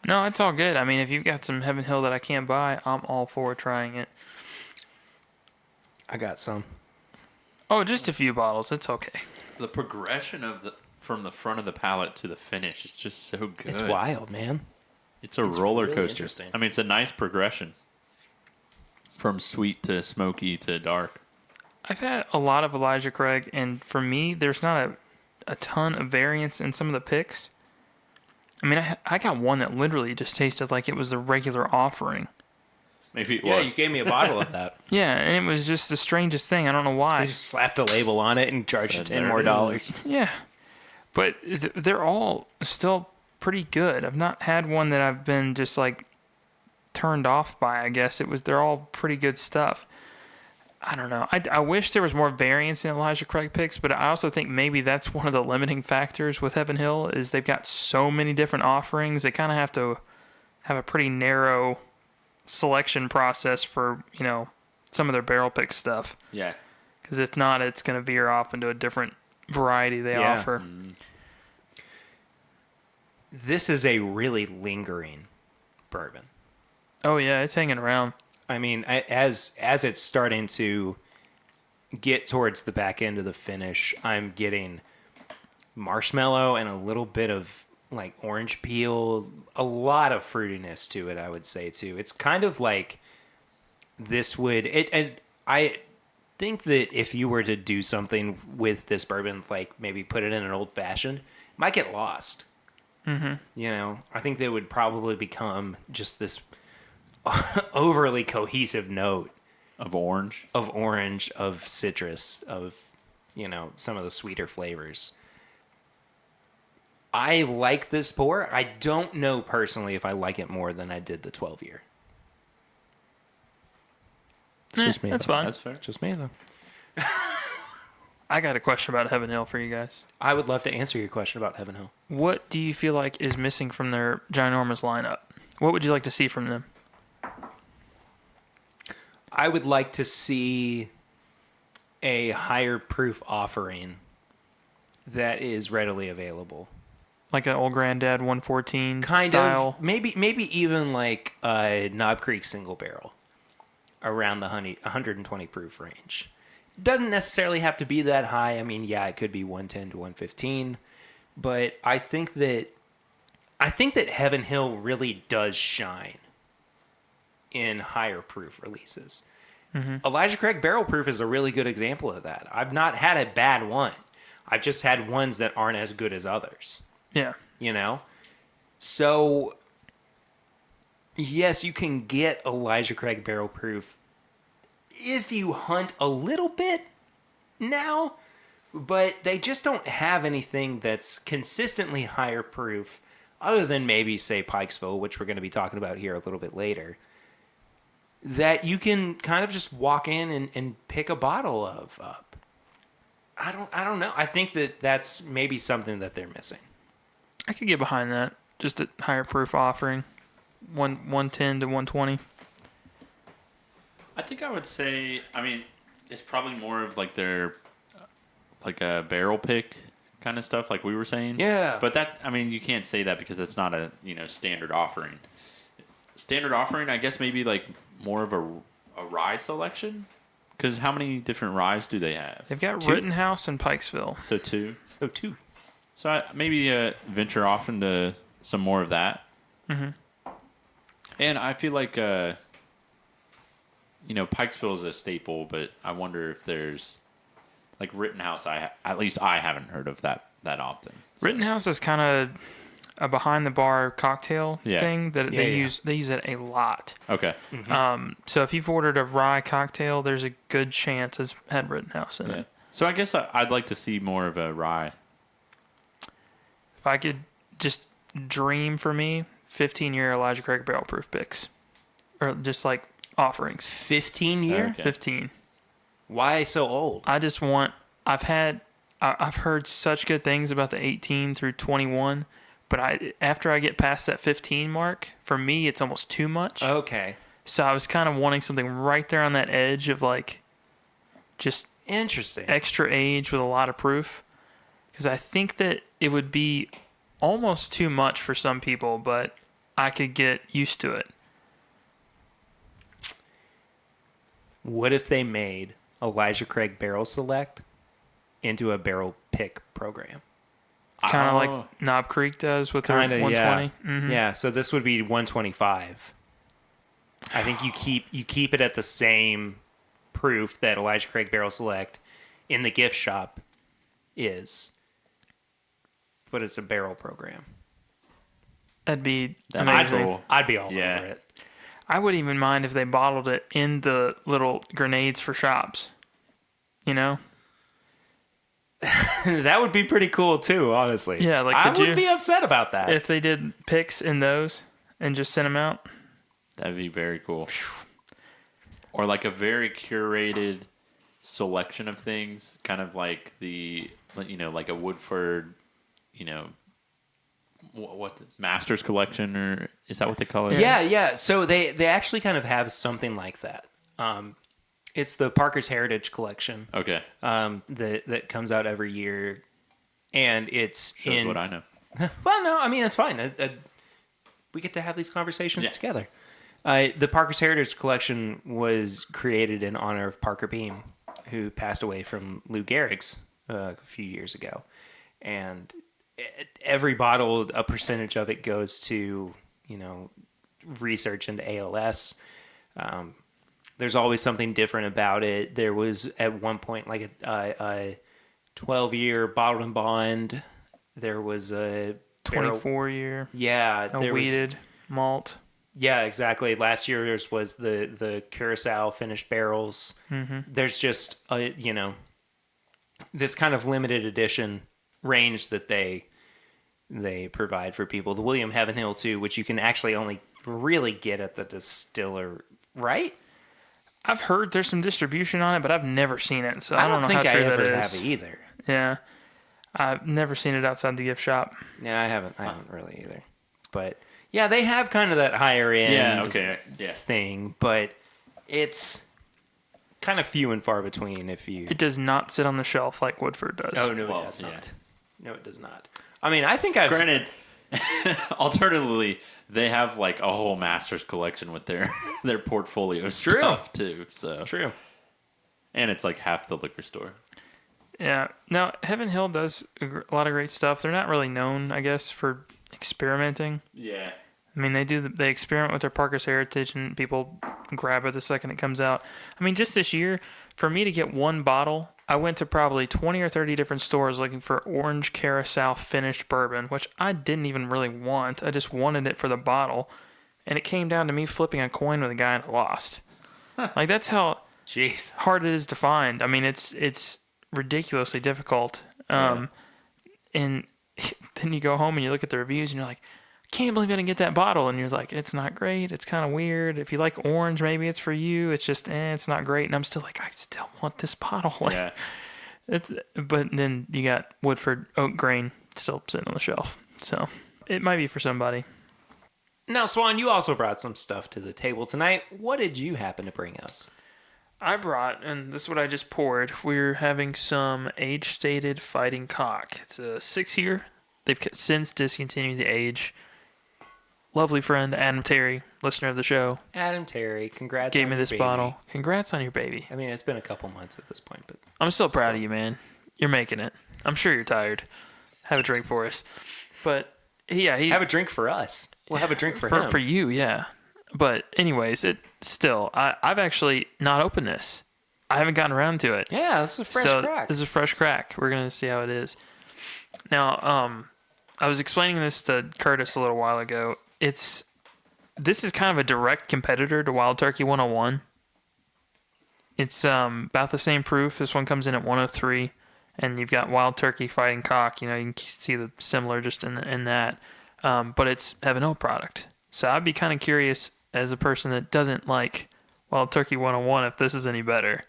No, it's all good. I mean, if you've got some Heaven Hill that I can't buy, I'm all for trying it. I got some. Oh, just a few bottles. It's okay. The progression from the front of the palate to the finish is just so good. It's wild, man. It's roller really coaster. interesting. I mean, it's a nice progression from sweet to smoky to dark. I've had a lot of Elijah Craig, and for me, there's not a ton of variance in some of the picks. I mean, I got one that literally just tasted like it was the regular offering. Maybe it Yeah, was. you gave me a bottle of that. Yeah, and it was just the strangest thing. I don't know why. You just slapped a label on it and charged you Said, $10 more. "There it is." Yeah, but they're all still pretty good. I've not had one that I've been just like turned off by. I guess they're all pretty good stuff. I don't know. I wish there was more variance in Elijah Craig picks, but I also think maybe that's one of the limiting factors with Heaven Hill is they've got so many different offerings. They kind of have to have a pretty narrow selection process for, some of their barrel pick stuff. Yeah. Because if not, it's going to veer off into a different variety they offer. Mm-hmm. This is a really lingering bourbon. Oh, yeah, it's hanging around. I mean, as it's starting to get towards the back end of the finish, I'm getting marshmallow and a little bit of like orange peel, a lot of fruitiness to it, I would say too. It's kind of like this would it and I think that if you were to do something with this bourbon, like maybe put it in an old fashioned, it might get lost. Mm-hmm. You know, I think they would probably become just this overly cohesive note Of orange. of citrus, of, you know, some of the sweeter flavors. I like this pour. I don't know personally if I like it more than I did the 12 year. It's just me. That's though. fine. That's fair. Just me though. I got a question about Heaven Hill for you guys. I would love to answer your question about Heaven Hill. What do you feel like is missing from their ginormous lineup? What would you like to see from them? I would like to see a higher proof offering that is readily available. Like an old granddad 114 Kind style? of, maybe even like a Knob Creek single barrel around the 120 proof range. Doesn't necessarily have to be that high. I mean, yeah, it could be 110 to 115, but I think that Heaven Hill really does shine in higher proof releases. Mm-hmm. Elijah Craig Barrel Proof is a really good example of that. I've not had a bad one. I've just had ones that aren't as good as others. Yeah. You know? So, yes, you can get Elijah Craig Barrel Proof if you hunt a little bit now, but they just don't have anything that's consistently higher proof other than maybe, say, Pikesville, which we're going to be talking about here a little bit later, that you can kind of just walk in and pick a bottle of up. I don't know. I think that that's maybe something that they're missing. I could get behind that. Just a higher proof offering. 110 to 120. I think I would say, I mean, it's probably more of like their, like a barrel pick kind of stuff, like we were saying. Yeah. But that, I mean, you can't say that because it's not a, standard offering. Standard offering, I guess maybe like more of a rye selection. Because how many different ryes do they have? They've got 2. Rittenhouse and Pikesville. So 2. So, too. So maybe venture off into some more of that. Mm-hmm. And I feel like, Pikesville is a staple, but I wonder if there's, like Rittenhouse, at least I haven't heard of that often. So. Rittenhouse is kind of a behind the bar cocktail thing that they use. They use it a lot. Okay. Mm-hmm. So if you've ordered a rye cocktail, there's a good chance it's had Rittenhouse in it. So I guess I'd like to see more of a rye. If I could just dream for me, 15-year Elijah Craig Barrel Proof picks. Or just like offerings. 15 year? Okay. 15. Why so old? I just want, I've heard such good things about the 18 through 21, but after I get past that 15 mark, for me, it's almost too much. Okay. So I was kind of wanting something right there on that edge of like just Interesting. extra age with a lot of proof. Because I think that it would be almost too much for some people, but I could get used to it. What if they made Elijah Craig Barrel Select into a barrel pick program? Kind of like Knob Creek does with their 120. Yeah. Mm-hmm. Yeah, so this would be 125. I think you keep it at the same proof that Elijah Craig Barrel Select in the gift shop is, but it's a barrel program. That'd be amazing. I'd be all over Yeah. it. I wouldn't even mind if they bottled it in the little grenades for shops. You know? That would be pretty cool too, honestly. Yeah, like, I could wouldn't you- be upset about that. If they did picks in those and just sent them out. That'd be very cool. Or like a very curated selection of things, kind of like like a Woodford, what the Masters collection, or is that what they call it? Yeah. So they actually kind of have something like that. It's the Parker's Heritage Collection. Okay. That comes out every year, and it's Shows what I know. Well, no, I mean it's fine. We get to have these conversations together. The Parker's Heritage Collection was created in honor of Parker Beam, who passed away from Lou Gehrig's a few years ago, and every bottle, a percentage of it goes to, research into ALS. There's always something different about it. There was at one point like a 12-year bottled and bond. There was a 24-year. Yeah, A weeded malt. Yeah, exactly. Last year's was the Curacao finished barrels. Mm-hmm. There's just this kind of limited edition range that they provide for people. The William Heavenhill too, which you can actually only really get at the distiller, right? I've heard there's some distribution on it, but I've never seen it, so I don't know think how true I that ever is. have either. Yeah, I've never seen it outside the gift shop. Yeah, I haven't really either. But yeah, they have kind of that higher end thing, but it's kind of few and far between if you... It does not sit on the shelf like Woodford does. Oh, no, it does not. No, it does not. I mean, I think I've... Granted, alternatively, they have like a whole master's collection with their portfolio stuff too. So True. And it's like half the liquor store. Yeah. Now, Heaven Hill does a lot of great stuff. They're not really known, I guess, for experimenting. Yeah. I mean, they experiment with their Parker's Heritage, and people grab it the second it comes out. I mean, just this year, for me to get one bottle, I went to probably 20 or 30 different stores looking for orange Curacao finished bourbon, which I didn't even really want. I just wanted it for the bottle, and it came down to me flipping a coin with a guy and I lost. Like, that's how hard it is to find. I mean, it's ridiculously difficult. And then you go home and you look at the reviews and you're like, can't believe I didn't get that bottle. And you're like, it's not great. It's kind of weird. If you like orange, maybe it's for you. It's just, it's not great. And I'm still like, I still want this bottle. Yeah. But then you got Woodford Oak Grain still sitting on the shelf. So it might be for somebody. Now, Swan, you also brought some stuff to the table tonight. What did you happen to bring us? I brought, and this is what I just poured, we're having some age-stated Fighting Cock. It's a 6-year. They've since discontinued the age. Lovely friend, Adam Terry, listener of the show. Adam Terry, congrats gave on me your this baby. Bottle. Congrats on your baby. I mean, it's been a couple months at this point, but I'm still proud of you, man. You're making it. I'm sure you're tired. Have a drink for us. But yeah, have a drink for us. We'll have a drink for him. For you, yeah. But anyways, I've actually not opened this. I haven't gotten around to it. Yeah, this is a fresh crack. This is a fresh crack. We're gonna see how it is. Now, I was explaining this to Curtis a little while ago. This is kind of a direct competitor to Wild Turkey 101. It's about the same proof. This one comes in at 103, and you've got Wild Turkey Fighting Cock. You can see the similar just in that, but it's Heaven Hill product. So I'd be kind of curious as a person that doesn't like Wild Turkey 101 if this is any better.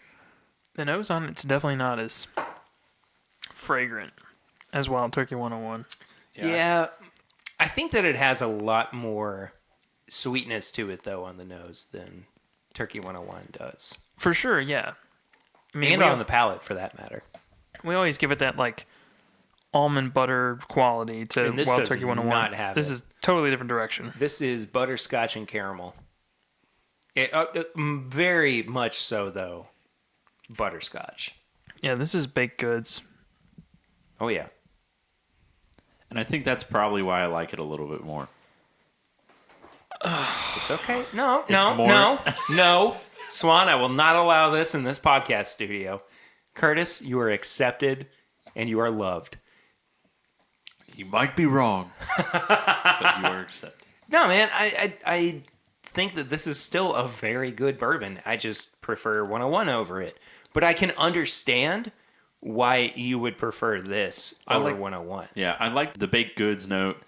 The nose on it's definitely not as fragrant as Wild Turkey 101. Yeah, I think that it has a lot more sweetness to it, though, on the nose than Turkey 101 does. For sure, yeah. I mean, and on the palate, for that matter. We always give it that, like, almond butter quality to Wild Turkey 101. Not have this is totally different direction. This is butterscotch and caramel. Very much so, though, butterscotch. Yeah, this is baked goods. Oh, yeah. And I think that's probably why I like it a little bit more. It's okay. No. Swan, I will not allow this in this podcast studio. Curtis, you are accepted and you are loved. You might be wrong, but you are accepted. No, man, I think that this is still a very good bourbon. I just prefer 101 over it. But I can understand why you would prefer this over 101. Yeah, I like the baked goods note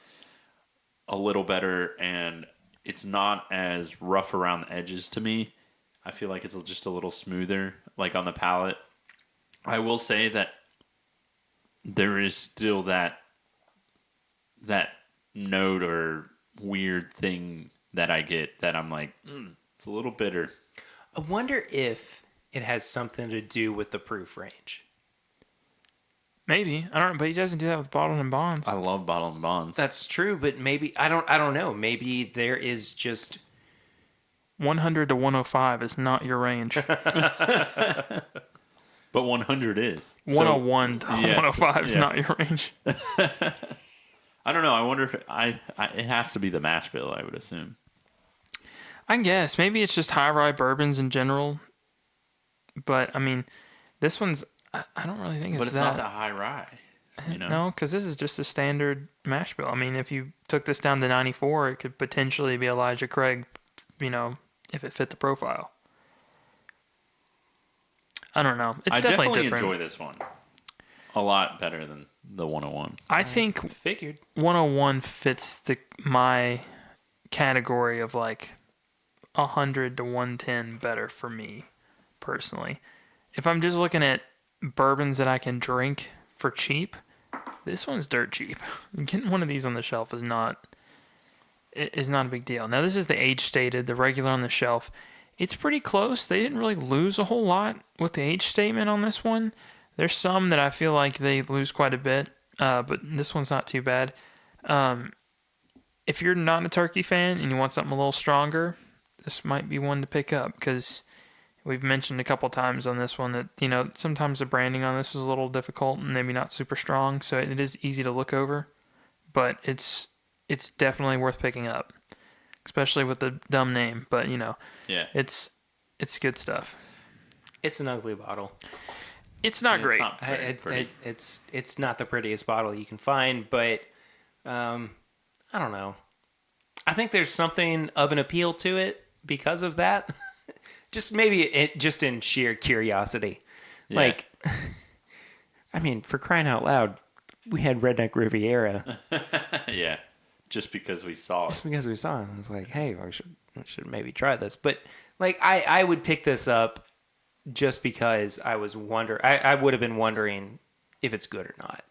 a little better, and it's not as rough around the edges to me. I feel like it's just a little smoother, like on the palate. I will say that there is still that note or weird thing that I get that I'm like, it's a little bitter. I wonder if it has something to do with the proof range. Maybe. I don't know, but he doesn't do that with bottled and bonds. I love bottled and bonds. That's true, but maybe I don't know. Maybe there is just 100 to 105 is not your range. But 100 is. 101 to 105 is not your range. I don't know. I wonder if it has to be the mash bill, I would assume. I guess maybe it's just high rye bourbons in general, but I mean, this one's I don't really think it's But it's that. not that high rye. You know? No, because this is just a standard mash bill. I mean, if you took this down to 94, it could potentially be Elijah Craig, if it fit the profile. I don't know. It's I definitely definitely different. enjoy this one a lot better than the 101. I think Figured. 101 fits my category of like 100 to 110 better for me personally. If I'm just looking at bourbons that I can drink for cheap, this one's dirt cheap. Getting one of these on the shelf is not a big deal. Now this is the age stated, the regular on the shelf. It's pretty close. They didn't really lose a whole lot with the age statement on this one. There's some that I feel like they lose quite a bit, but this one's not too bad. If you're not a turkey fan and you want something a little stronger, this might be one to pick up because we've mentioned a couple times on this one that, sometimes the branding on this is a little difficult and maybe not super strong, so it is easy to look over, but it's definitely worth picking up, especially with the dumb name, but Yeah. it's good stuff. It's an ugly bottle. It's not great. It's not very pretty. It's not the prettiest bottle you can find, but I don't know. I think there's something of an appeal to it because of that. Just maybe just in sheer curiosity. Yeah. Like, I mean, for crying out loud, we had Redneck Riviera. Yeah. Just because we saw it. Just because we saw it. I was like, hey, we should maybe try this. But like, I would pick this up just because I was I would have been wondering if it's good or not.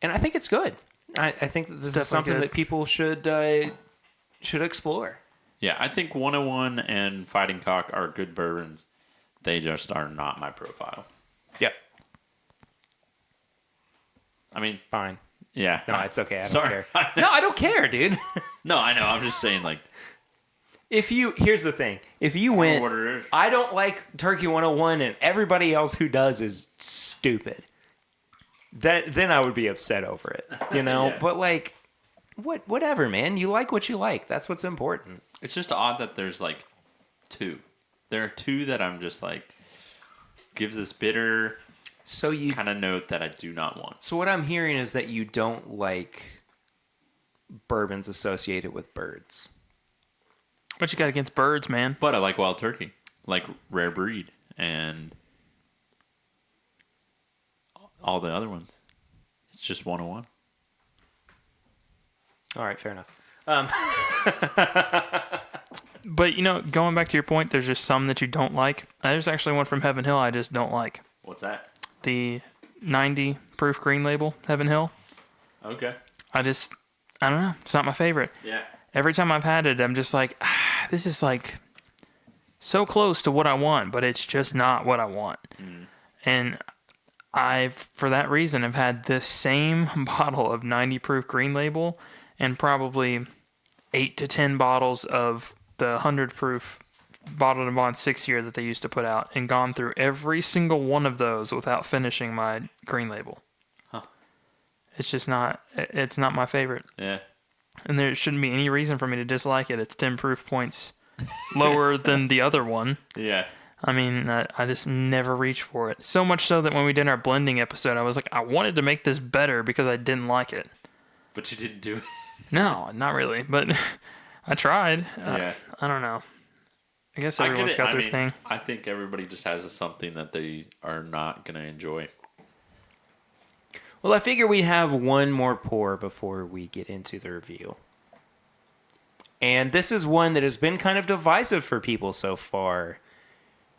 And I think it's good. I think that this is something good. that people should explore. Yeah, I think 101 and Fighting Cock are good bourbons. They just are not my profile. Yep. I mean, Fine. yeah. No, it's okay. I don't Sorry. care. No, I don't care, dude. No, I know. I'm just saying, like, Here's the thing. If you went, what it is. I don't like Turkey 101 and everybody else who does is stupid. Then I would be upset over it, Yeah. But like, whatever, man. You like what you like. That's what's important. It's just odd that there's like two. There are two that I'm just like, gives this bitter So you kind of note that I do not want. So what I'm hearing is that you don't like bourbons associated with birds. What you got against birds, man? But I like Wild Turkey, like Rare Breed, and all the other ones. It's just 101. All right, fair enough. But, going back to your point, there's just some that you don't like. There's actually one from Heaven Hill I just don't like. What's that? The 90 proof green label, Heaven Hill. Okay. I don't know. It's not my favorite. Yeah. Every time I've had it, I'm just like, this is like so close to what I want, but it's just not what I want. And for that reason, I've had this same bottle of 90 proof green label and probably 8 to 10 bottles of the 100 proof bottled and bond 6 year that they used to put out and gone through every single one of those without finishing my green label. Huh. It's just it's not my favorite. Yeah. And there shouldn't be any reason for me to dislike it. It's 10 proof points lower than the other one. Yeah. I mean, I just never reach for it. So much so that when we did our blending episode, I was like, I wanted to make this better because I didn't like it. But you didn't do it. No, not really. But I tried. Yeah. I don't know. I guess everyone's got their thing. I think everybody just has something that they are not going to enjoy. Well, I figure we have one more pour before we get into the review. And this is one that has been kind of divisive for people so far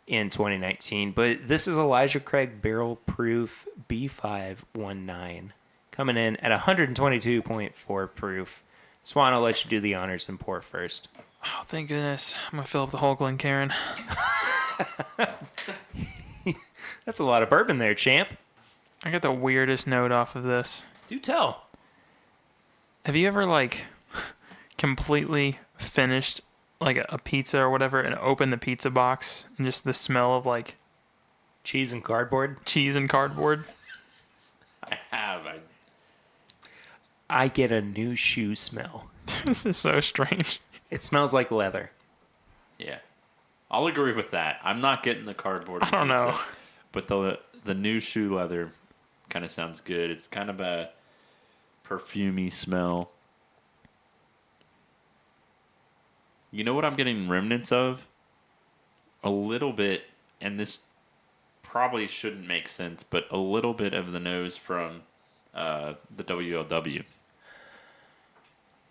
in 2019. But this is Elijah Craig Barrel Proof B519 coming in at 122.4 proof. Swan, I'll let you do the honors and pour first. Oh, thank goodness. I'm going to fill up the whole Glencairn. That's a lot of bourbon there, champ. I got the weirdest note off of this. Do tell. Have you ever, completely finished, a pizza or whatever and opened the pizza box and just the smell of, Cheese and cardboard? cheese and cardboard? I have. I get a new shoe smell. This is so strange. It smells like leather. Yeah. I'll agree with that. I'm not getting the cardboard. I don't know. But the new shoe leather kind of sounds good. It's kind of a perfumey smell. You know what I'm getting remnants of? A little bit, and this probably shouldn't make sense, but a little bit of the nose from the WLW.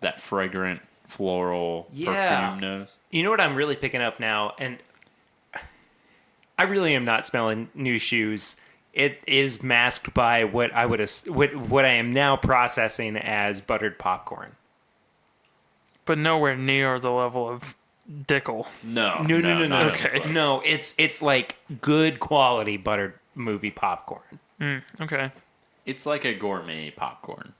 That fragrant, floral perfume nose. You know what I'm really picking up now, and I really am not smelling new shoes. It is masked by what I am now processing as buttered popcorn. But nowhere near the level of Dickel. No. No. Okay. No, it's like good quality buttered movie popcorn. Okay. It's like a gourmet popcorn.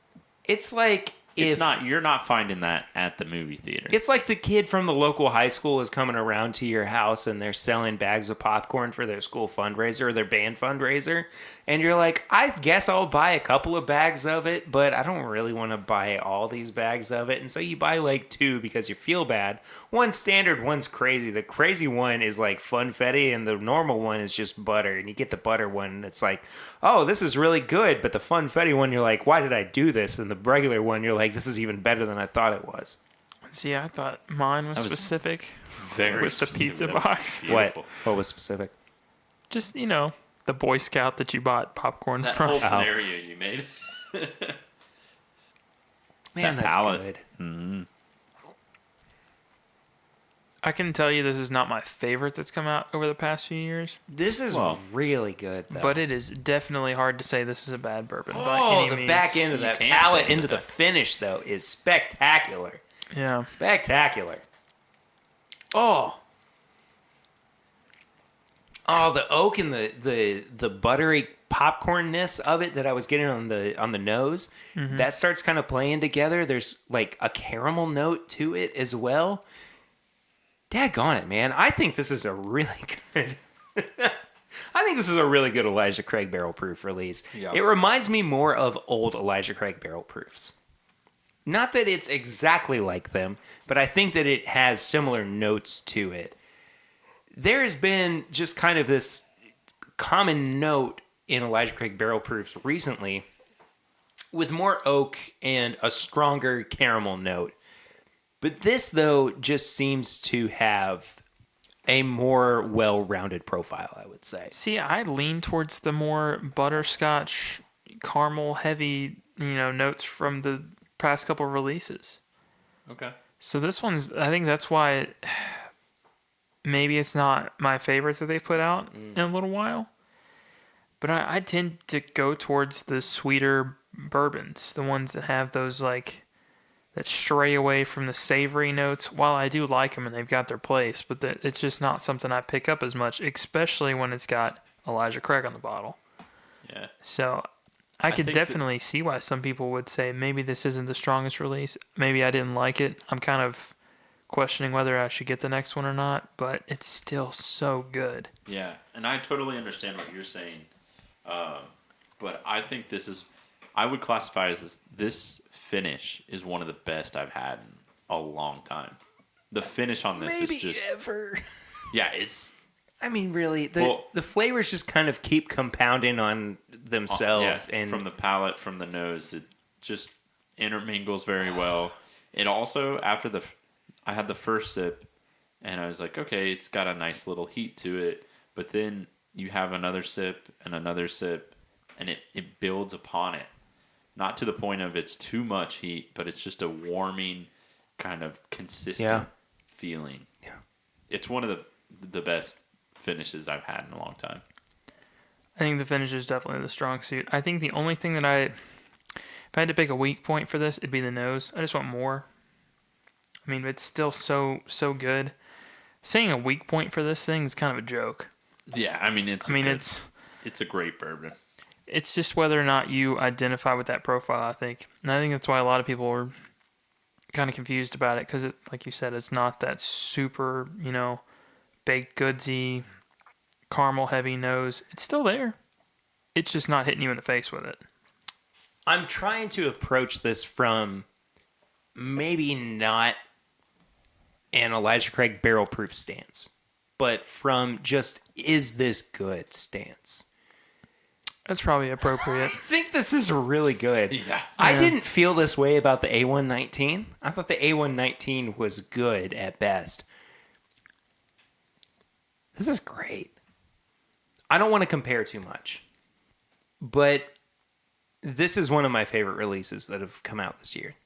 It's like You're not finding that at the movie theater. It's like the kid from the local high school is coming around to your house and they're selling bags of popcorn for their school fundraiser or their band fundraiser. And you're like, I guess I'll buy a couple of bags of it, but I don't really want to buy all these bags of it. And so you buy like 2 because you feel bad. One's standard, one's crazy. The crazy one is like funfetti and the normal one is just butter. And you get the butter one and it's like, oh, this is really good. But the funfetti one, you're like, why did I do this? And the regular one, you're like, this is even better than I thought it was. See, I thought mine was specific. Very with the specific. pizza That was box. beautiful. What was specific? Just, the Boy Scout that you bought popcorn That from. whole scenario you made. Man, that's palate. good. I can tell you this is not my favorite that's come out over the past few years, This is really good, though. but it is definitely hard to say this is a bad bourbon by Oh, any the means. back end of You that can't palate say it's into a the bad- finish, though, is spectacular. Yeah. Spectacular. Oh, the oak and the buttery popcornness of it that I was getting on the nose, that starts kind of playing together. There's like a caramel note to it as well. Daggone it, man! I think this is a really good. I think this is a really good Elijah Craig barrel proof release. Yeah. It reminds me more of old Elijah Craig barrel proofs. Not that it's exactly like them, but I think that it has similar notes to it. There has been just kind of this common note in Elijah Craig barrel proofs recently with more oak and a stronger caramel note. But this, though, just seems to have a more well-rounded profile, I would say. See, I lean towards the more butterscotch, caramel heavy, notes from the past couple of releases. Okay. So this one's, I think that's why maybe it's not my favorite that they've put out in a little while. But I tend to go towards the sweeter bourbons, the ones that have those that stray away from the savory notes. While I do like them and they've got their place, but it's just not something I pick up as much, especially when it's got Elijah Craig on the bottle. Yeah. So I could think definitely see why some people would say maybe this isn't the strongest release. Maybe I didn't like it. I'm kind of questioning whether I should get the next one or not, but it's still so good. Yeah, and I totally understand what you're saying. But I think I would classify as this finish is one of the best I've had in a long time. The finish on this is just ever. yeah, it's I mean, really, the flavors just kind of keep compounding on themselves. and from the palate, from the nose, it just intermingles very well. It also, after I had the first sip, and I was like, okay, it's got a nice little heat to it, but then you have another sip, and it builds upon it. Not to the point of it's too much heat, but it's just a warming, kind of consistent feeling. Yeah. It's one of the best finishes I've had in a long time. I think the finish is definitely the strong suit. I think the only thing that if I had to pick a weak point for this, it'd be the nose. I just want more. I mean, it's still so good. Saying a weak point for this thing is kind of a joke. Yeah, I mean it's a great bourbon. It's just whether or not you identify with that profile, I think. And I think that's why a lot of people are kind of confused about it because, like you said, it's not that super, baked goodsy, caramel heavy nose. It's still there. It's just not hitting you in the face with it. I'm trying to approach this from maybe not an Elijah Craig barrel proof stance, but from just, is this good stance. That's probably appropriate. I think this is really good. Yeah. I Yeah. didn't feel this way about the A119. I thought the A119 was good at best. This is great. I don't want to compare too much, but this is one of my favorite releases that have come out this year.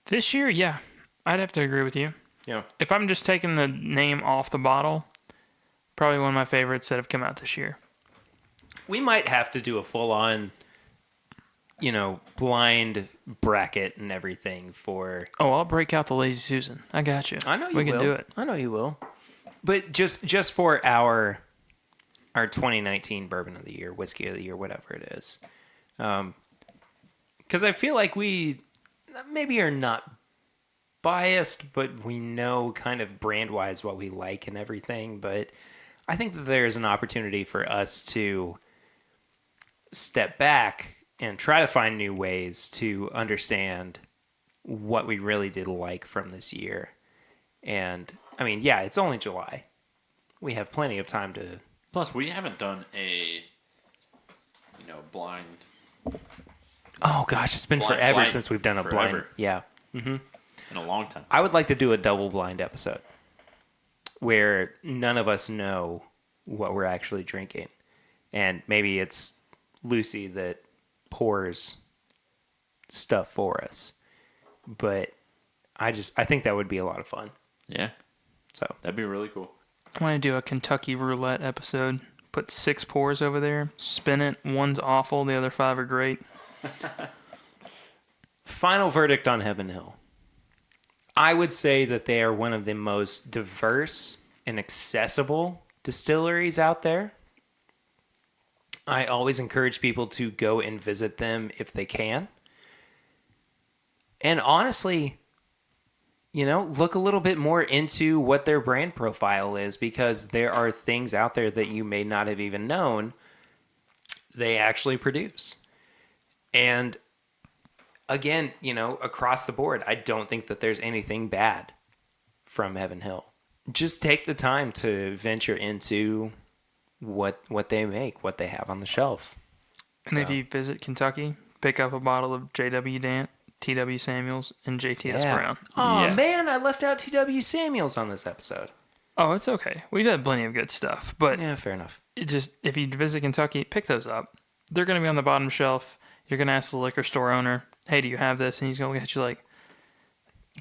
This year, yeah, I'd have to agree with you. Yeah. If I'm just taking the name off the bottle, probably one of my favorites that have come out this year. We might have to do a full-on, blind bracket and everything for... Oh, I'll break out the Lazy Susan. I got you. I know you We will. can do it. I know you will. But just for our 2019 Bourbon of the Year, Whiskey of the Year, whatever it is. Because I feel like we maybe are not biased, but we know kind of brand-wise what we like and everything. But I think that there's an opportunity for us to step back and try to find new ways to understand what we really did like from this year. And, I mean, yeah, it's only July. We have plenty of time to... Plus, we haven't done a, blind... Oh, gosh, it's been Blind forever flight since we've done a blind... forever. Yeah. in a long time. I would like to do a double blind episode where none of us know what we're actually drinking. And maybe it's Lucy that pours stuff for us. But I think that would be a lot of fun. Yeah, So that'd be really cool. I want to do a Kentucky roulette episode. Put 6 pours over there, spin it. One's awful, the other 5 are great. final verdict on Heaven Hill. I would say that they are one of the most diverse and accessible distilleries out there. I always encourage people to go and visit them if they can. And honestly, look a little bit more into what their brand profile is, because there are things out there that you may not have even known they actually produce. And again, across the board, I don't think that there's anything bad from Heaven Hill. Just take the time to venture into what they make, what they have on the shelf. And if you visit Kentucky, pick up a bottle of J.W. Dant, T.W. Samuels, and J.T.S. Brown. Oh, Yeah. man, I left out T.W. Samuels on this episode. Oh, it's okay. We've had plenty of good stuff. But Yeah, fair enough. it just, if you visit Kentucky, pick those up. They're going to be on the bottom shelf. You're going to ask the liquor store owner, hey, do you have this? And he's going to look at you like,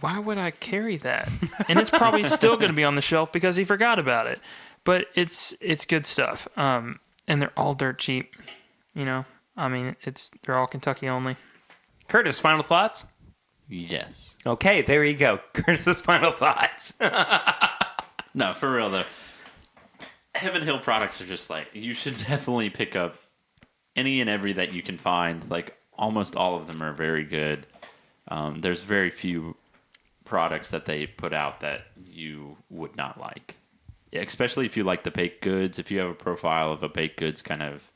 why would I carry that? And it's probably still going to be on the shelf because he forgot about it. But it's good stuff. And they're all dirt cheap. They're all Kentucky only. Curtis, final thoughts? Yes. Okay, there you go. Curtis's final thoughts. No, for real though. Heaven Hill products are just you should definitely pick up any and every that you can find. Almost all of them are very good. There's very few products that they put out that you would not like. Yeah, especially if you like the baked goods. If you have a profile of a baked goods kind of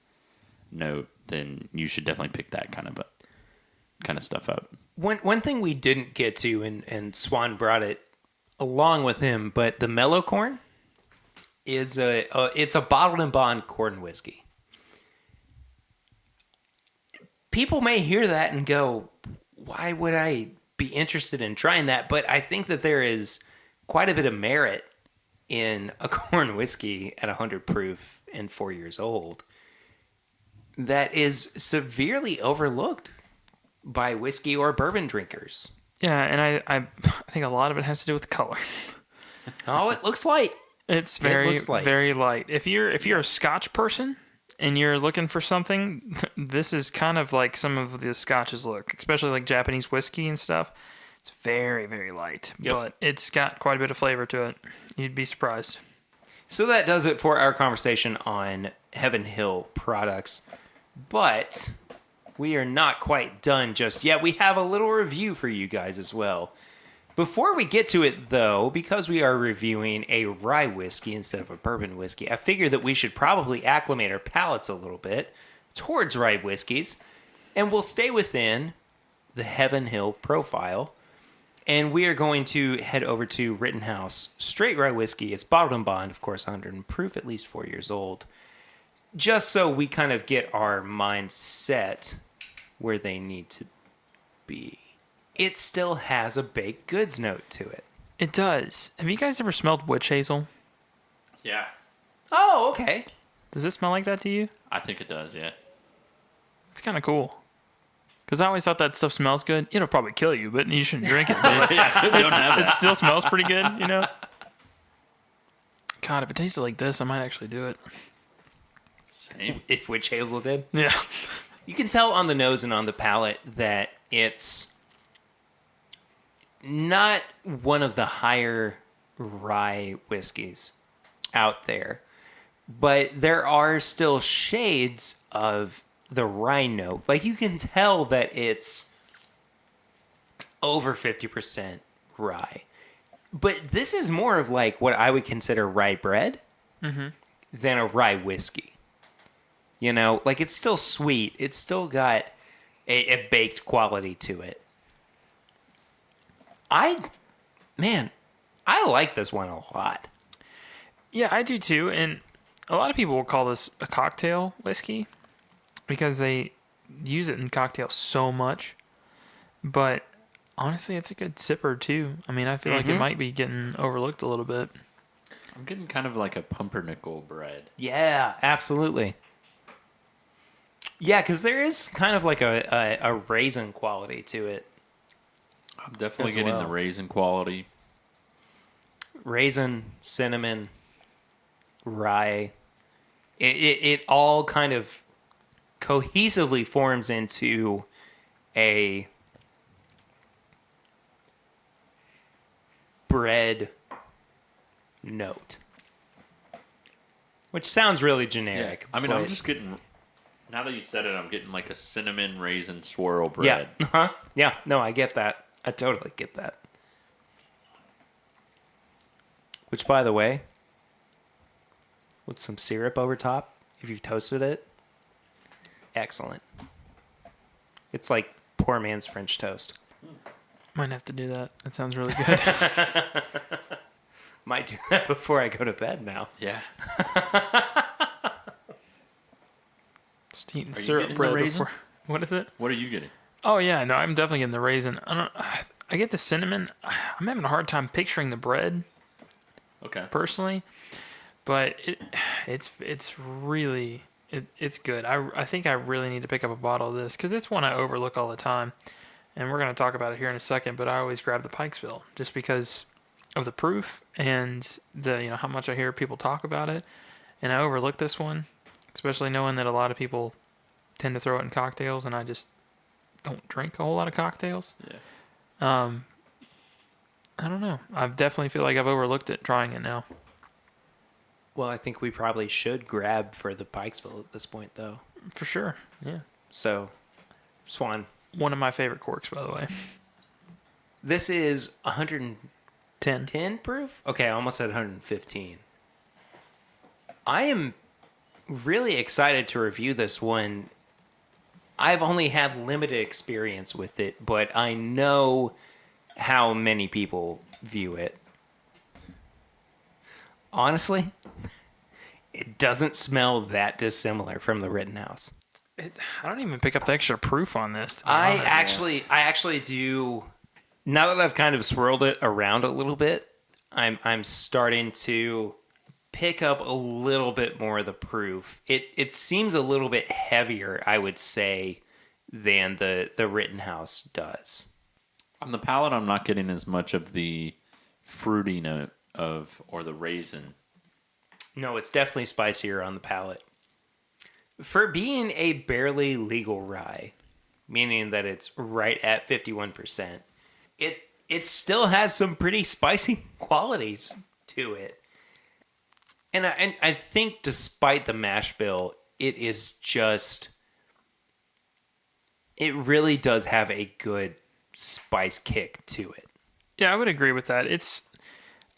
note, then you should definitely pick that kind of stuff up. One thing we didn't get to, and Swan brought it along with him, but the mellow corn is it's a bottled and bond corn whiskey. People may hear that and go, why would I be interested in trying that? But I think that there is quite a bit of merit in a corn whiskey at 100 proof and 4 years old that is severely overlooked by whiskey or bourbon drinkers. Yeah, and I think a lot of it has to do with the color. Oh, it looks light. It's It looks light. very light. If you're a Scotch person and you're looking for something, this is kind of like some of the Scotches look, especially like Japanese whiskey and stuff. It's very, very light, but it's got quite a bit of flavor to it. You'd be surprised. So that does it for our conversation on Heaven Hill products. But we are not quite done just yet. We have a little review for you guys as well. Before we get to it, though, because we are reviewing a rye whiskey instead of a bourbon whiskey, I figure that we should probably acclimate our palates a little bit towards rye whiskeys. And we'll stay within the Heaven Hill profile. And we are going to head over to Rittenhouse Straight Rye Whiskey. It's bottled and bond, of course, 100 proof, at least 4 years old. Just so we kind of get our minds set where they need to be. It still has a baked goods note to it. It does. Have you guys ever smelled witch hazel? Yeah. Oh, okay. Does it smell like that to you? I think it does, yeah. It's kind of cool. Because I always thought that stuff smells good. It'll probably kill you, but you shouldn't drink it. But it still smells pretty good, you know? God, if it tasted like this, I might actually do it. Same. If Witch Hazel did. Yeah. You can tell on the nose and on the palate that it's not one of the higher rye whiskeys out there. But there are still shades of the rye note. Like, you can tell that it's over 50% rye. But this is more of like what I would consider rye bread than a rye whiskey. You know, like, it's still sweet. It's still got a baked quality to it. I like this one a lot. Yeah, I do too. And a lot of people will call this a cocktail whiskey because they use it in cocktails so much. But honestly, it's a good sipper too. I mean, I feel like it might be getting overlooked a little bit. I'm getting kind of like a pumpernickel bread. Yeah, absolutely. Yeah, because there is kind of like a raisin quality to it. I'm definitely As getting well. the raisin quality. Raisin, cinnamon, rye. It all kind of cohesively forms into a bread note. Which sounds really generic. I mean, but I'm just getting... Now that you said it, I'm getting like a cinnamon raisin swirl bread. Yeah. Uh-huh. Yeah. No, I get that. I totally get that. Which, by the way, with some syrup over top, if you've toasted it, excellent. It's like poor man's French toast. Might have to do that. That sounds really good. Might do that before I go to bed now. Yeah. Just eating you syrup getting the bread raisin? before. What is it? What are you getting? Oh yeah, no, I'm definitely getting the raisin. I get the cinnamon. I'm having a hard time picturing the bread Okay. personally, but it's really it's good. I think I really need to pick up a bottle of this because it's one I overlook all the time, and we're gonna talk about it here in a second. But I always grab the Pikesville just because of the proof and the how much I hear people talk about it, and I overlook this one, especially knowing that a lot of people tend to throw it in cocktails, and I just don't drink a whole lot of cocktails. Yeah. I don't know. I definitely feel like I've overlooked it trying it now. Well, I think we probably should grab for the Pikesville at this point, though. For sure. Yeah. So, Swan, One of my favorite corks, by the way. this is 110 10. proof? Okay, I almost said 115. I am really excited to review this one. I've only had limited experience with it, but I know how many people view it. Honestly, it doesn't smell that dissimilar from the Rittenhouse. I don't even pick up the extra proof on this. To be I honest. actually do. Now that I've kind of swirled it around a little bit, I'm starting to pick up a little bit more of the proof. It seems a little bit heavier, I would say, than the Rittenhouse does. On the palate, I'm not getting as much of the fruity note or the raisin. No, it's definitely spicier on the palate. For being a barely legal rye, meaning that it's right at 51%, it still has some pretty spicy qualities to it. And I think despite the mash bill, it really does have a good spice kick to it. Yeah, I would agree with that.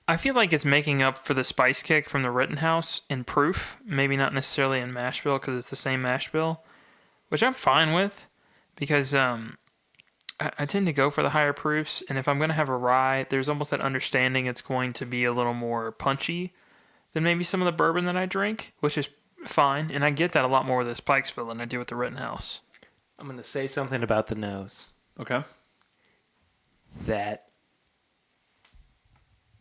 I feel like it's making up for the spice kick from the Rittenhouse in proof. Maybe not necessarily in mash bill because it's the same mash bill, which I'm fine with. because I tend to go for the higher proofs, and if I'm going to have a rye, there's almost that understanding it's going to be a little more punchy than maybe some of the bourbon that I drink, which is fine, and I get that a lot more with this Pikesville than I do with the Rittenhouse. I'm going to say something about the nose. Okay. That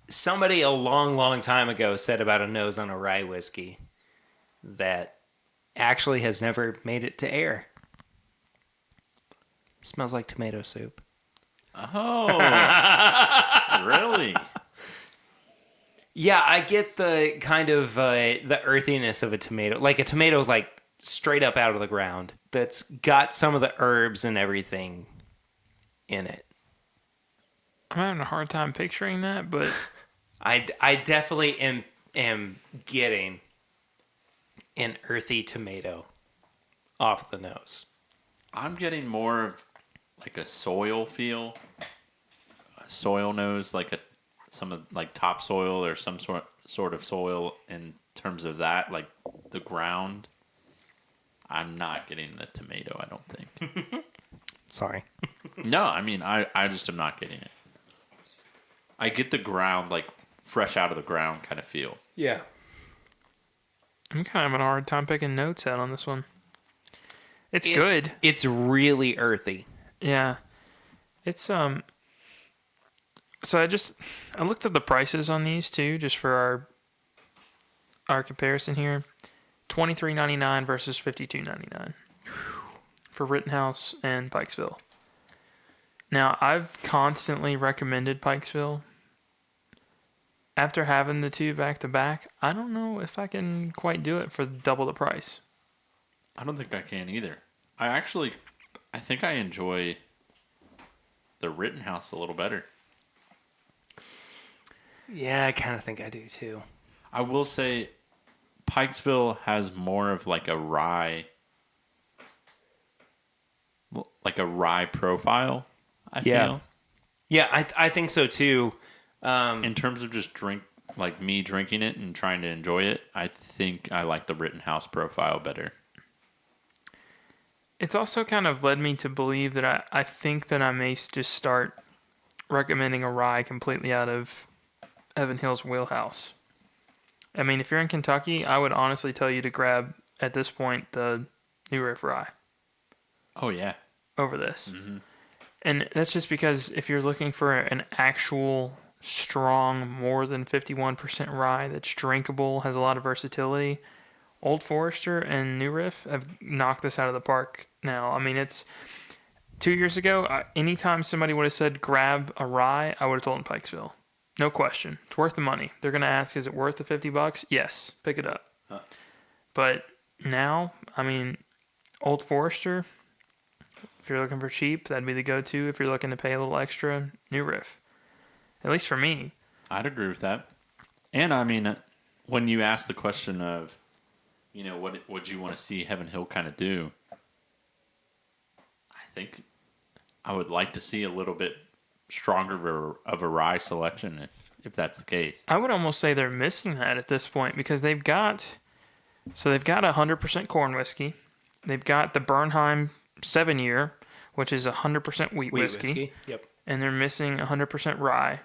somebody a long, long time ago said about a nose on a rye whiskey that actually has never made it to air. Smells like tomato soup. Oh, really? Yeah, I get the kind of the earthiness of a tomato, like a tomato like straight up out of the ground that's got some of the herbs and everything in it. I'm having a hard time picturing that, but I definitely am getting an earthy tomato off the nose. I'm getting more of like a soil feel, a soil nose, like some of like topsoil or some sort of soil in terms of that, like the ground. I'm not getting the tomato, I don't think. Sorry. No, I mean, I just am not getting it. I get the ground, like fresh out of the ground kind of feel. Yeah. I'm kind of having a hard time picking notes out on this one. It's good. It's really earthy. Yeah. It's so I looked at the prices on these too, just for our comparison here. $23.99 versus $52.99 for Rittenhouse and Pikesville. Now, I've constantly recommended Pikesville. After having the two back to back, I don't know if I can quite do it for double the price. I don't think I can either. I think I enjoy the Rittenhouse a little better. Yeah, I kind of think I do too. I will say Pikesville has more of like a rye profile, I feel. Yeah, I think so too. In terms of just me drinking it and trying to enjoy it, I think I like the Rittenhouse profile better. It's also kind of led me to believe that I think that I may just start recommending a rye completely out of Evan Hill's wheelhouse. I mean, if you're in Kentucky, I would honestly tell you to grab, at this point, the New Riff Rye. Oh, yeah. Over this. Mm-hmm. And that's just because if you're looking for an actual strong, more than 51% rye that's drinkable, has a lot of versatility, Old Forester and New Riff have knocked this out of the park now. I mean, it's 2 years ago, anytime somebody would have said grab a rye, I would have told them Pikesville. No question. It's worth the money. They're going to ask, is it worth the $50? Yes. Pick it up. Huh. But now, I mean, Old Forester, if you're looking for cheap, that'd be the go-to. If you're looking to pay a little extra, New Riff. At least for me. I'd agree with that. And, I mean, when you ask the question of, what would you want to see Heaven Hill kind of do? I think I would like to see a little bit stronger of a rye selection if that's the case. I would almost say they're missing that at this point because they've got 100% corn whiskey. They've got the Bernheim 7-year, which is 100% wheat whiskey. Yep. And they're missing 100% rye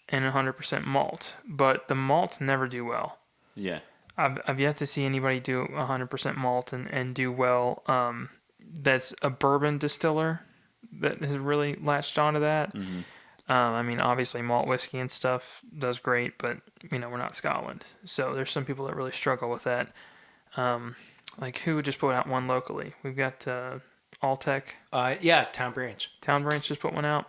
and 100% malt. But the malts never do well. Yeah. I've yet to see anybody do 100% malt and do well. That's a bourbon distiller that has really latched onto that. Mm-hmm. I mean, obviously malt whiskey and stuff does great, but we're not Scotland. So there's some people that really struggle with that. Like who would just put out one locally? We've got Alltech. Yeah, Town Branch. Town Branch just put one out.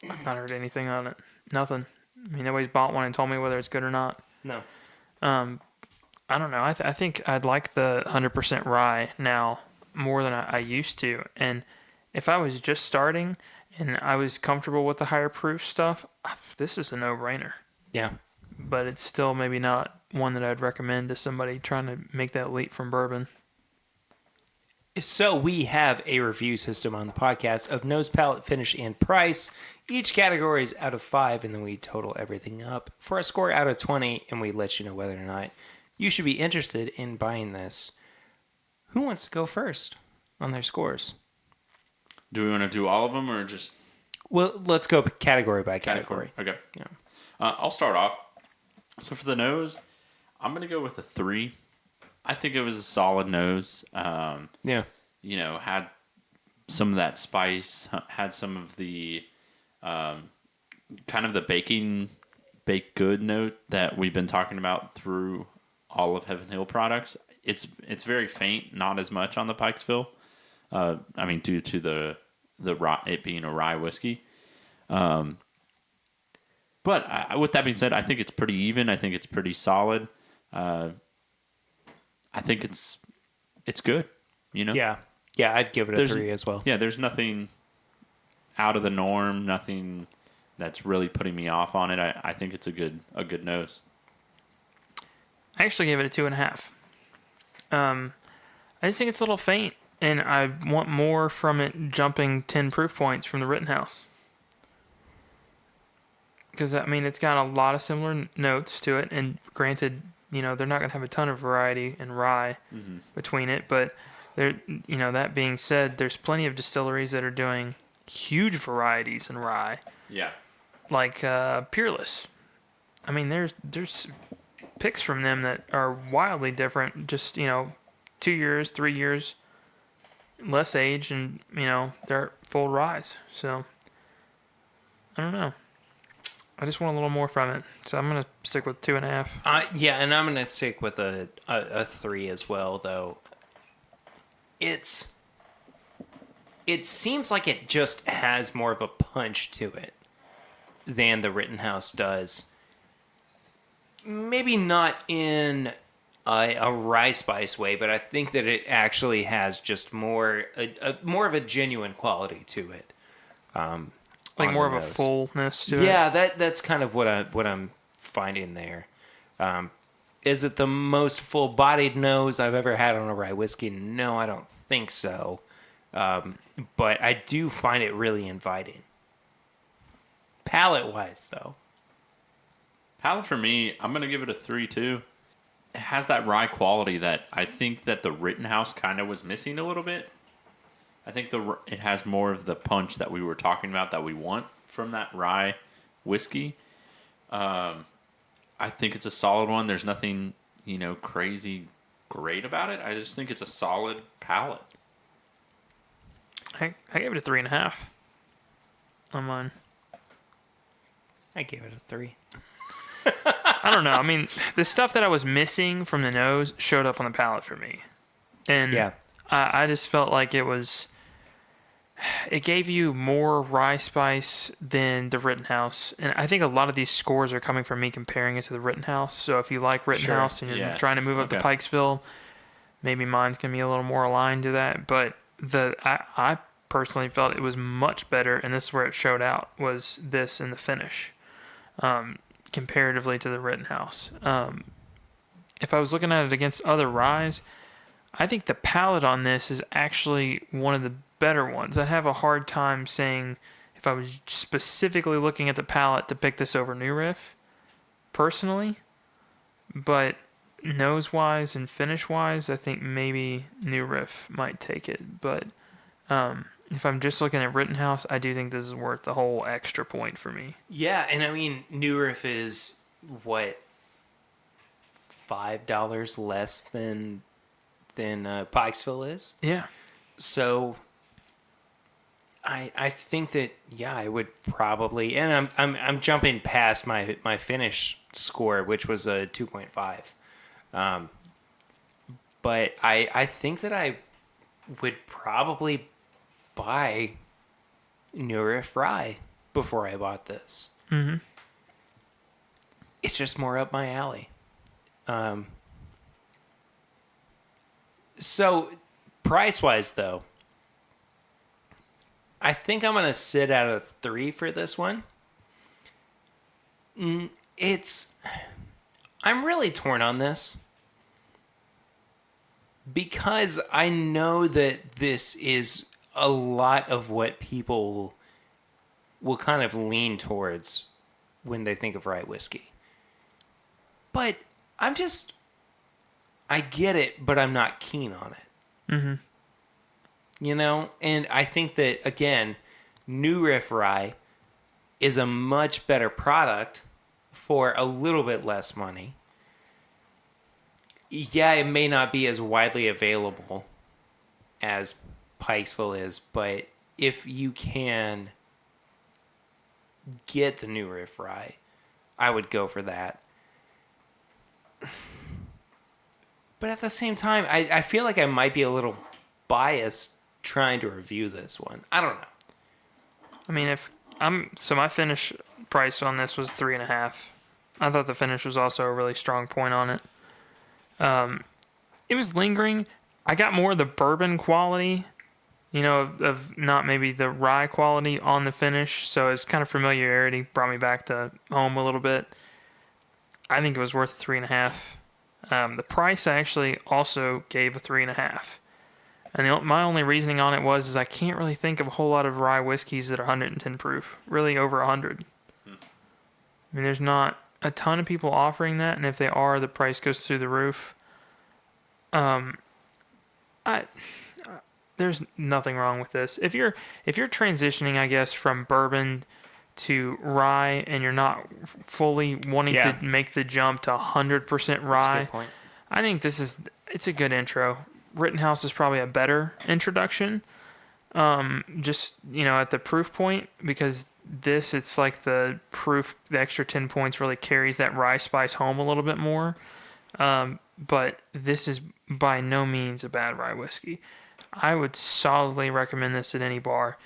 I've not heard anything on it. Nothing. I mean, nobody's bought one and told me whether it's good or not. No. I don't know. I think I'd like the 100% rye now more than I used to. And if I was just starting and I was comfortable with the higher proof stuff, this is a no-brainer. Yeah. But it's still maybe not one that I'd recommend to somebody trying to make that leap from bourbon. So we have a review system on the podcast of nose, palate, finish, and price. Each category is out of 5, and then we total everything up for a score out of 20, and we let you know whether or not you should be interested in buying this. Who wants to go first on their scores? Do we want to do all of them or just Well, let's go category by category. Okay. Yeah. I'll start off. So for the nose, I'm going to go with a 3. I think it was a solid nose. Yeah. You know, had some of that spice, had some of the kind of the baked good note that we've been talking about through all of Heaven Hill products. It's very faint, not as much on the Pikesville. I mean, due to the rye, it being a rye whiskey. But with that being said, I think it's pretty even. I think it's pretty solid. I think it's good. You know. Yeah. Yeah, I'd give it a 3 as well. Yeah, there's nothing out of the norm. Nothing that's really putting me off on it. I think it's a good nose. I actually gave it a 2.5. I just think it's a little faint, and I want more from it jumping 10 proof points from the Rittenhouse. Because, I mean, it's got a lot of similar notes to it, and granted, you know, they're not going to have a ton of variety in rye between it, but, you know, that being said, there's plenty of distilleries that are doing huge varieties in rye. Yeah. Like Peerless. I mean, there's picks from them that are wildly different, just, you know, 2 years, 3 years, less age, and, you know, they're full rise. So, I don't know. I just want a little more from it. So I'm going to stick with 2.5. Yeah, and I'm going to stick with a 3 as well, though. It seems like it just has more of a punch to it than the Rittenhouse does. Maybe not in a rye spice way, but I think that it actually has just more of a genuine quality to it. Like more of a fullness to it. Yeah, that's kind of what I'm finding there. Is it the most full-bodied nose I've ever had on a rye whiskey? No, I don't think so. But I do find it really inviting. Palate-wise, though. Palate for me, I'm going to give it a 3 too. It has that rye quality that I think that the Rittenhouse kind of was missing a little bit. I think it has more of the punch that we were talking about that we want from that rye whiskey. I think it's a solid one. There's nothing, you know, crazy great about it. I just think it's a solid palate. I gave it a 3.5 on mine. I gave it a 3. I don't know. I mean, the stuff that I was missing from the nose showed up on the palate for me. And Yeah. I just felt like it gave you more rye spice than the Rittenhouse. And I think a lot of these scores are coming from me comparing it to the Rittenhouse. So if you like Rittenhouse and you're trying to move up to Pikesville, maybe mine's going to be a little more aligned to that. But I personally felt it was much better, and this is where it showed out, was this in the finish, comparatively to the Rittenhouse. If I was looking at it against other ryes, I think the palate on this is actually one of the better ones. I have a hard time saying if I was specifically looking at the palate to pick this over New Riff, personally. But nose-wise and finish-wise, I think maybe New Riff might take it. But if I'm just looking at Rittenhouse, I do think this is worth the whole extra point for me. Yeah, and I mean, New Riff is, what, $5 less than Pikesville is? Yeah. So I think that, yeah, I would probably, and I'm jumping past my finish score, which was a 2.5. But I think that I would probably buy New Riff Rye before I bought this. Mm-hmm. It's just more up my alley. So price-wise, though, I think I'm going to sit at a 3 for this one. I'm really torn on this because I know that this is a lot of what people will kind of lean towards when they think of rye whiskey. But I get it, but I'm not keen on it. Mm-hmm. you know? And I think that, again, New Riff Rye is a much better product for a little bit less money. Yeah, it may not be as widely available as Pikesville is, but if you can get the New Riff Rye, I would go for that. But at the same time, I feel like I might be a little biased trying to review this one. I don't know. I mean, so my finish price on this was 3.5. I thought the finish was also a really strong point on it. It was lingering. I got more of the bourbon quality, of not maybe the rye quality on the finish. So it's kind of familiarity brought me back to home a little bit. I think it was worth 3.5. The price I actually also gave a 3.5. And my only reasoning on it is I can't really think of a whole lot of rye whiskeys that are 110 proof, really over 100. I mean, there's not a ton of people offering that, and if they are, the price goes through the roof. There's nothing wrong with this. If you're transitioning, I guess, from bourbon to rye, and you're not fully wanting to make the jump to 100% rye, That's a good point. I think it's a good intro. Rittenhouse is probably a better introduction. Just at the proof point, because it's like the extra 10 points really carries that rye spice home a little bit more. But this is by no means a bad rye whiskey. I would solidly recommend this at any bar.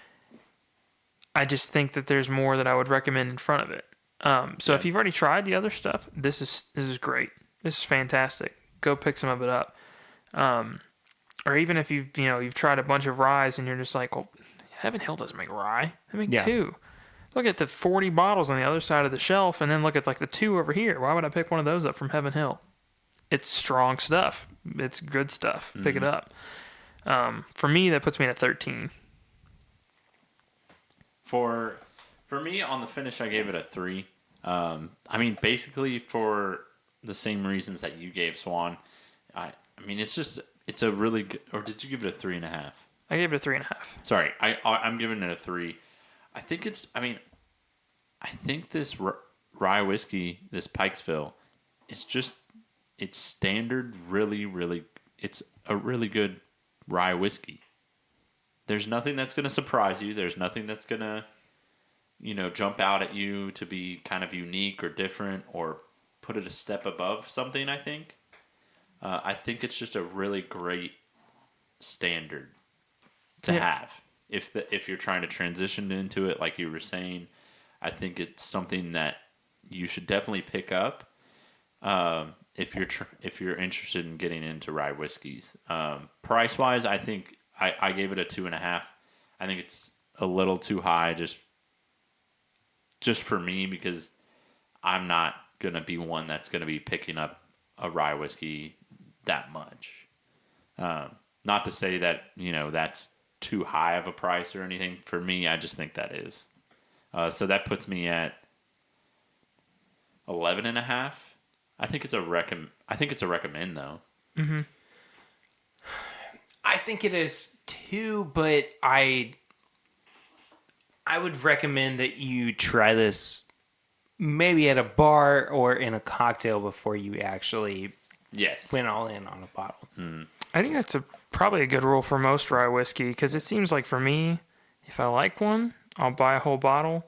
I just think that there's more that I would recommend in front of it. If you've already tried the other stuff, this is great. This is fantastic. Go pick some of it up. Or even if you've tried a bunch of ryes and you're just like, well, Heaven Hill doesn't make rye. They make 2. Look at the 40 bottles on the other side of the shelf, and then look at like the 2 over here. Why would I pick one of those up from Heaven Hill? It's strong stuff. It's good stuff. Pick it up. For me, that puts me at a 13. For me, on the finish, I gave it a 3. I mean, basically for the same reasons that you gave Swan. I mean, it's a really good. Or did you give it a 3.5? I gave it a 3.5. Sorry, I'm giving it a 3. I think I think this rye whiskey, this Pikesville, it's standard. Really, really, it's a really good rye whiskey. There's nothing that's going to surprise you. There's nothing that's going to, jump out at you to be kind of unique or different or put it a step above something, I think. I think it's just a really great standard to have. If you're trying to transition into it, like you were saying, I think it's something that you should definitely pick up if you're interested in getting into rye whiskeys. Price wise, I think I gave it a 2.5. I think it's a little too high just for me, because I'm not gonna be one that's gonna be picking up a rye whiskey that much. Not to say that that's too high of a price or anything. For me, I just think that is. So that puts me at 11.5. I think it's a recommend though. Mm-hmm. I think it is too, but I would recommend that you try this maybe at a bar or in a cocktail before you actually went all in on a bottle. I think that's probably a good rule for most rye whiskey, because it seems like for me, if I like one, I'll buy a whole bottle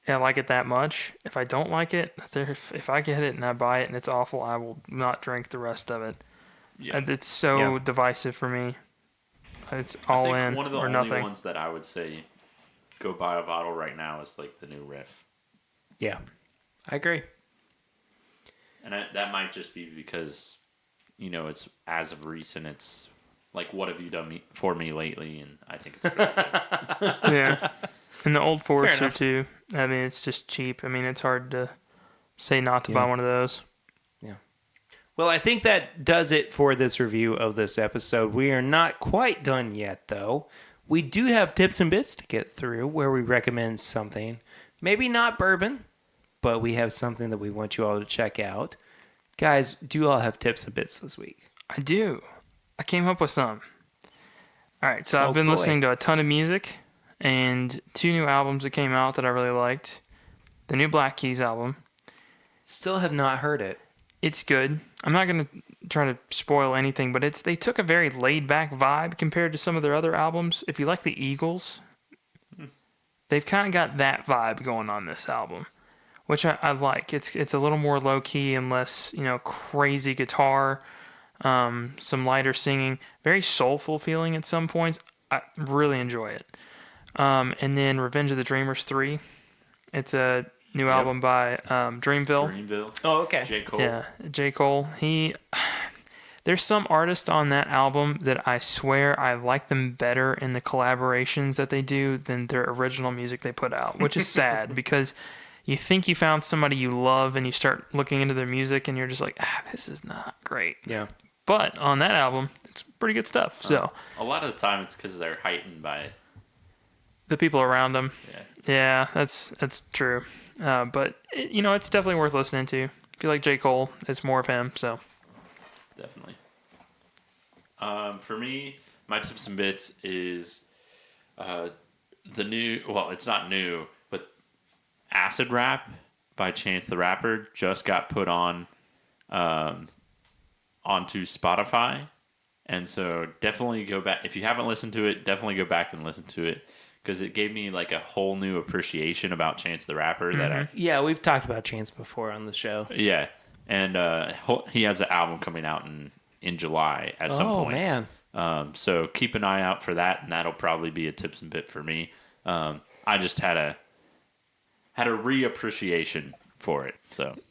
and I like it that much. If I don't like it, if I get it and I buy it and it's awful, I will not drink the rest of it. Yeah. It's so divisive for me. It's all in or nothing. One of the only ones that I would say go buy a bottle right now is like the New Riff. Yeah, I agree. And that might just be because, it's as of recent, it's like, what have you done for me lately? And I think it's pretty good. Yeah. And the Old Forester too. I mean, it's just cheap. I mean, it's hard to say not to buy one of those. Yeah. Well, I think that does it for this review of this episode. We are not quite done yet, though. We do have tips and bits to get through where we recommend something. Maybe not bourbon, but we have something that we want you all to check out. Guys, do you all have tips and bits this week? I do. I came up with some. All right, so I've been listening to a ton of music and 2 new albums that came out that I really liked. The new Black Keys album. Still have not heard it. It's good. I'm not going to try to spoil anything, but they took a very laid-back vibe compared to some of their other albums. If you like the Eagles, they've kind of got that vibe going on this album, which I like. It's a little more low-key and less, crazy guitar, some lighter singing, very soulful feeling at some points. I really enjoy it. And then Revenge of the Dreamers 3. It's a new album by Dreamville. Oh, okay. J. Cole. Yeah, J. Cole. There's some artists on that album that I swear I like them better in the collaborations that they do than their original music they put out, which is sad because you think you found somebody you love and you start looking into their music and you're just like, this is not great. Yeah. But on that album, it's pretty good stuff. So a lot of the time it's because they're heightened by the people around them. Yeah. Yeah, that's true. But it's definitely worth listening to. If you like J. Cole, it's more of him. So definitely. For me, my tips and bits is the new. Well, it's not new, but Acid Rap by Chance the Rapper just got put on onto Spotify, and so definitely go back if you haven't listened to it. Definitely go back and listen to it. Because it gave me like a whole new appreciation about Chance the Rapper Yeah, we've talked about Chance before on the show. Yeah, and he has an album coming out in July at some point. Oh man! So keep an eye out for that, and that'll probably be a tips and bit for me. I just had a reappreciation for it.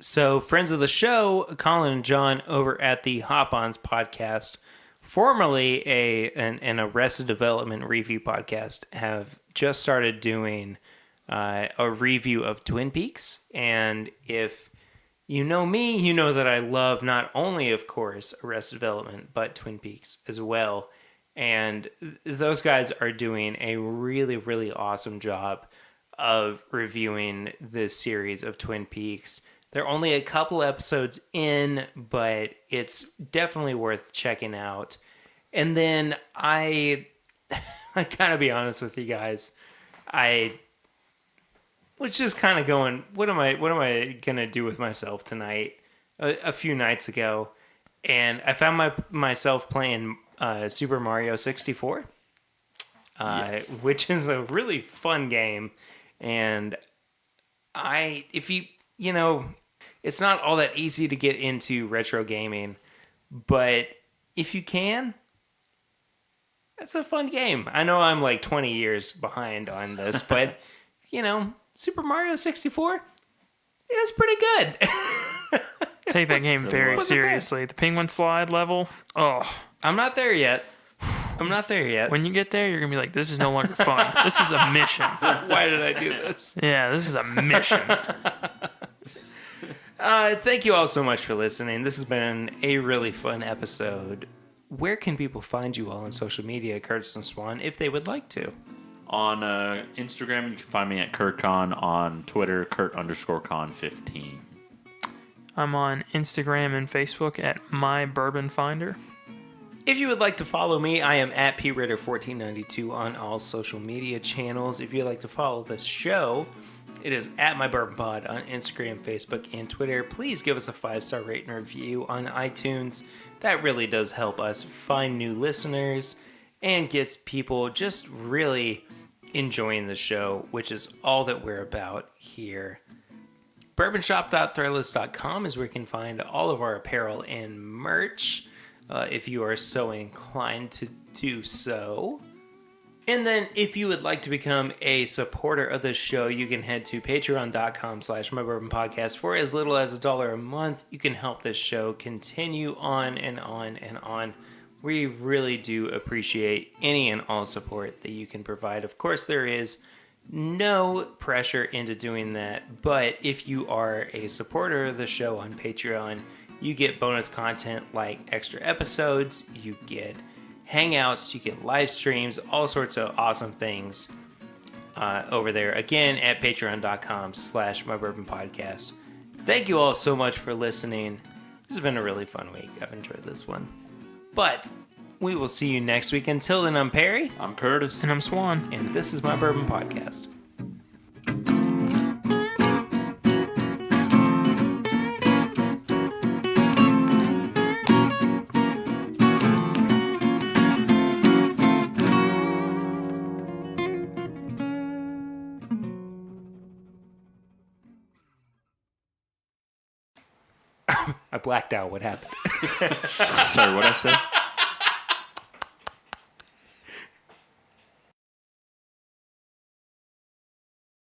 So friends of the show, Colin and John over at the Hop-Ons podcast, formerly an Arrested Development review podcast, have just started doing a review of Twin Peaks. And if you know me, you know that I love not only, of course, Arrested Development, but Twin Peaks as well. And those guys are doing a really, really awesome job of reviewing this series of Twin Peaks. They're only a couple episodes in, but it's definitely worth checking out. And then I gotta be honest with you guys, I was just kind of going, what am I gonna do with myself tonight? A few nights ago, and I found myself playing Super Mario 64, Yes. which is a really fun game. And if you know, it's not all that easy to get into retro gaming, but if you can, it's a fun game. I know I'm like 20 years behind on this, but Super Mario 64 is pretty good. take that game very Wasn't bad. seriously. The penguin slide level. Oh, I'm not there yet. when you get there, you're gonna be like, this is no longer fun. This is a mission. Why did I do this? Yeah, this is a mission. Thank you all so much for listening. This has been a really fun episode. Where can people find you all on social media, Curt and Swan, if they would like to? On Instagram, you can find me at CurtCon. On Twitter, Curt_Con15. I'm on Instagram and Facebook at My Bourbon Finder. If you would like to follow me, I am at PRitter1492 on all social media channels. If you'd like to follow this show, it is at My Bourbon Pod on Instagram, Facebook, and Twitter. Please give us a 5-star rate and review on iTunes. That really does help us find new listeners and gets people just really enjoying the show, which is all that we're about here. Bourbonshop.threadless.com is where you can find all of our apparel and merch, if you are so inclined to do so. And then if you would like to become a supporter of the show, you can head to patreon.com/mybourbonpodcast for as little as $1 a month. You can help this show continue on and on and on. We really do appreciate any and all support that you can provide. Of course, there is no pressure into doing that, but if you are a supporter of the show on Patreon, you get bonus content like extra episodes, you get hangouts, you get live streams, all sorts of awesome things over there. Again, at patreon.com/mybourbonpodcast. Thank you all so much for listening. This has been a really fun week. I've enjoyed this one. But We will see you next week. Until then, I'm Perry, I'm Curtis. And I'm Swan. and this is my Bourbon Podcast. I blacked out what happened. Sorry, what I say?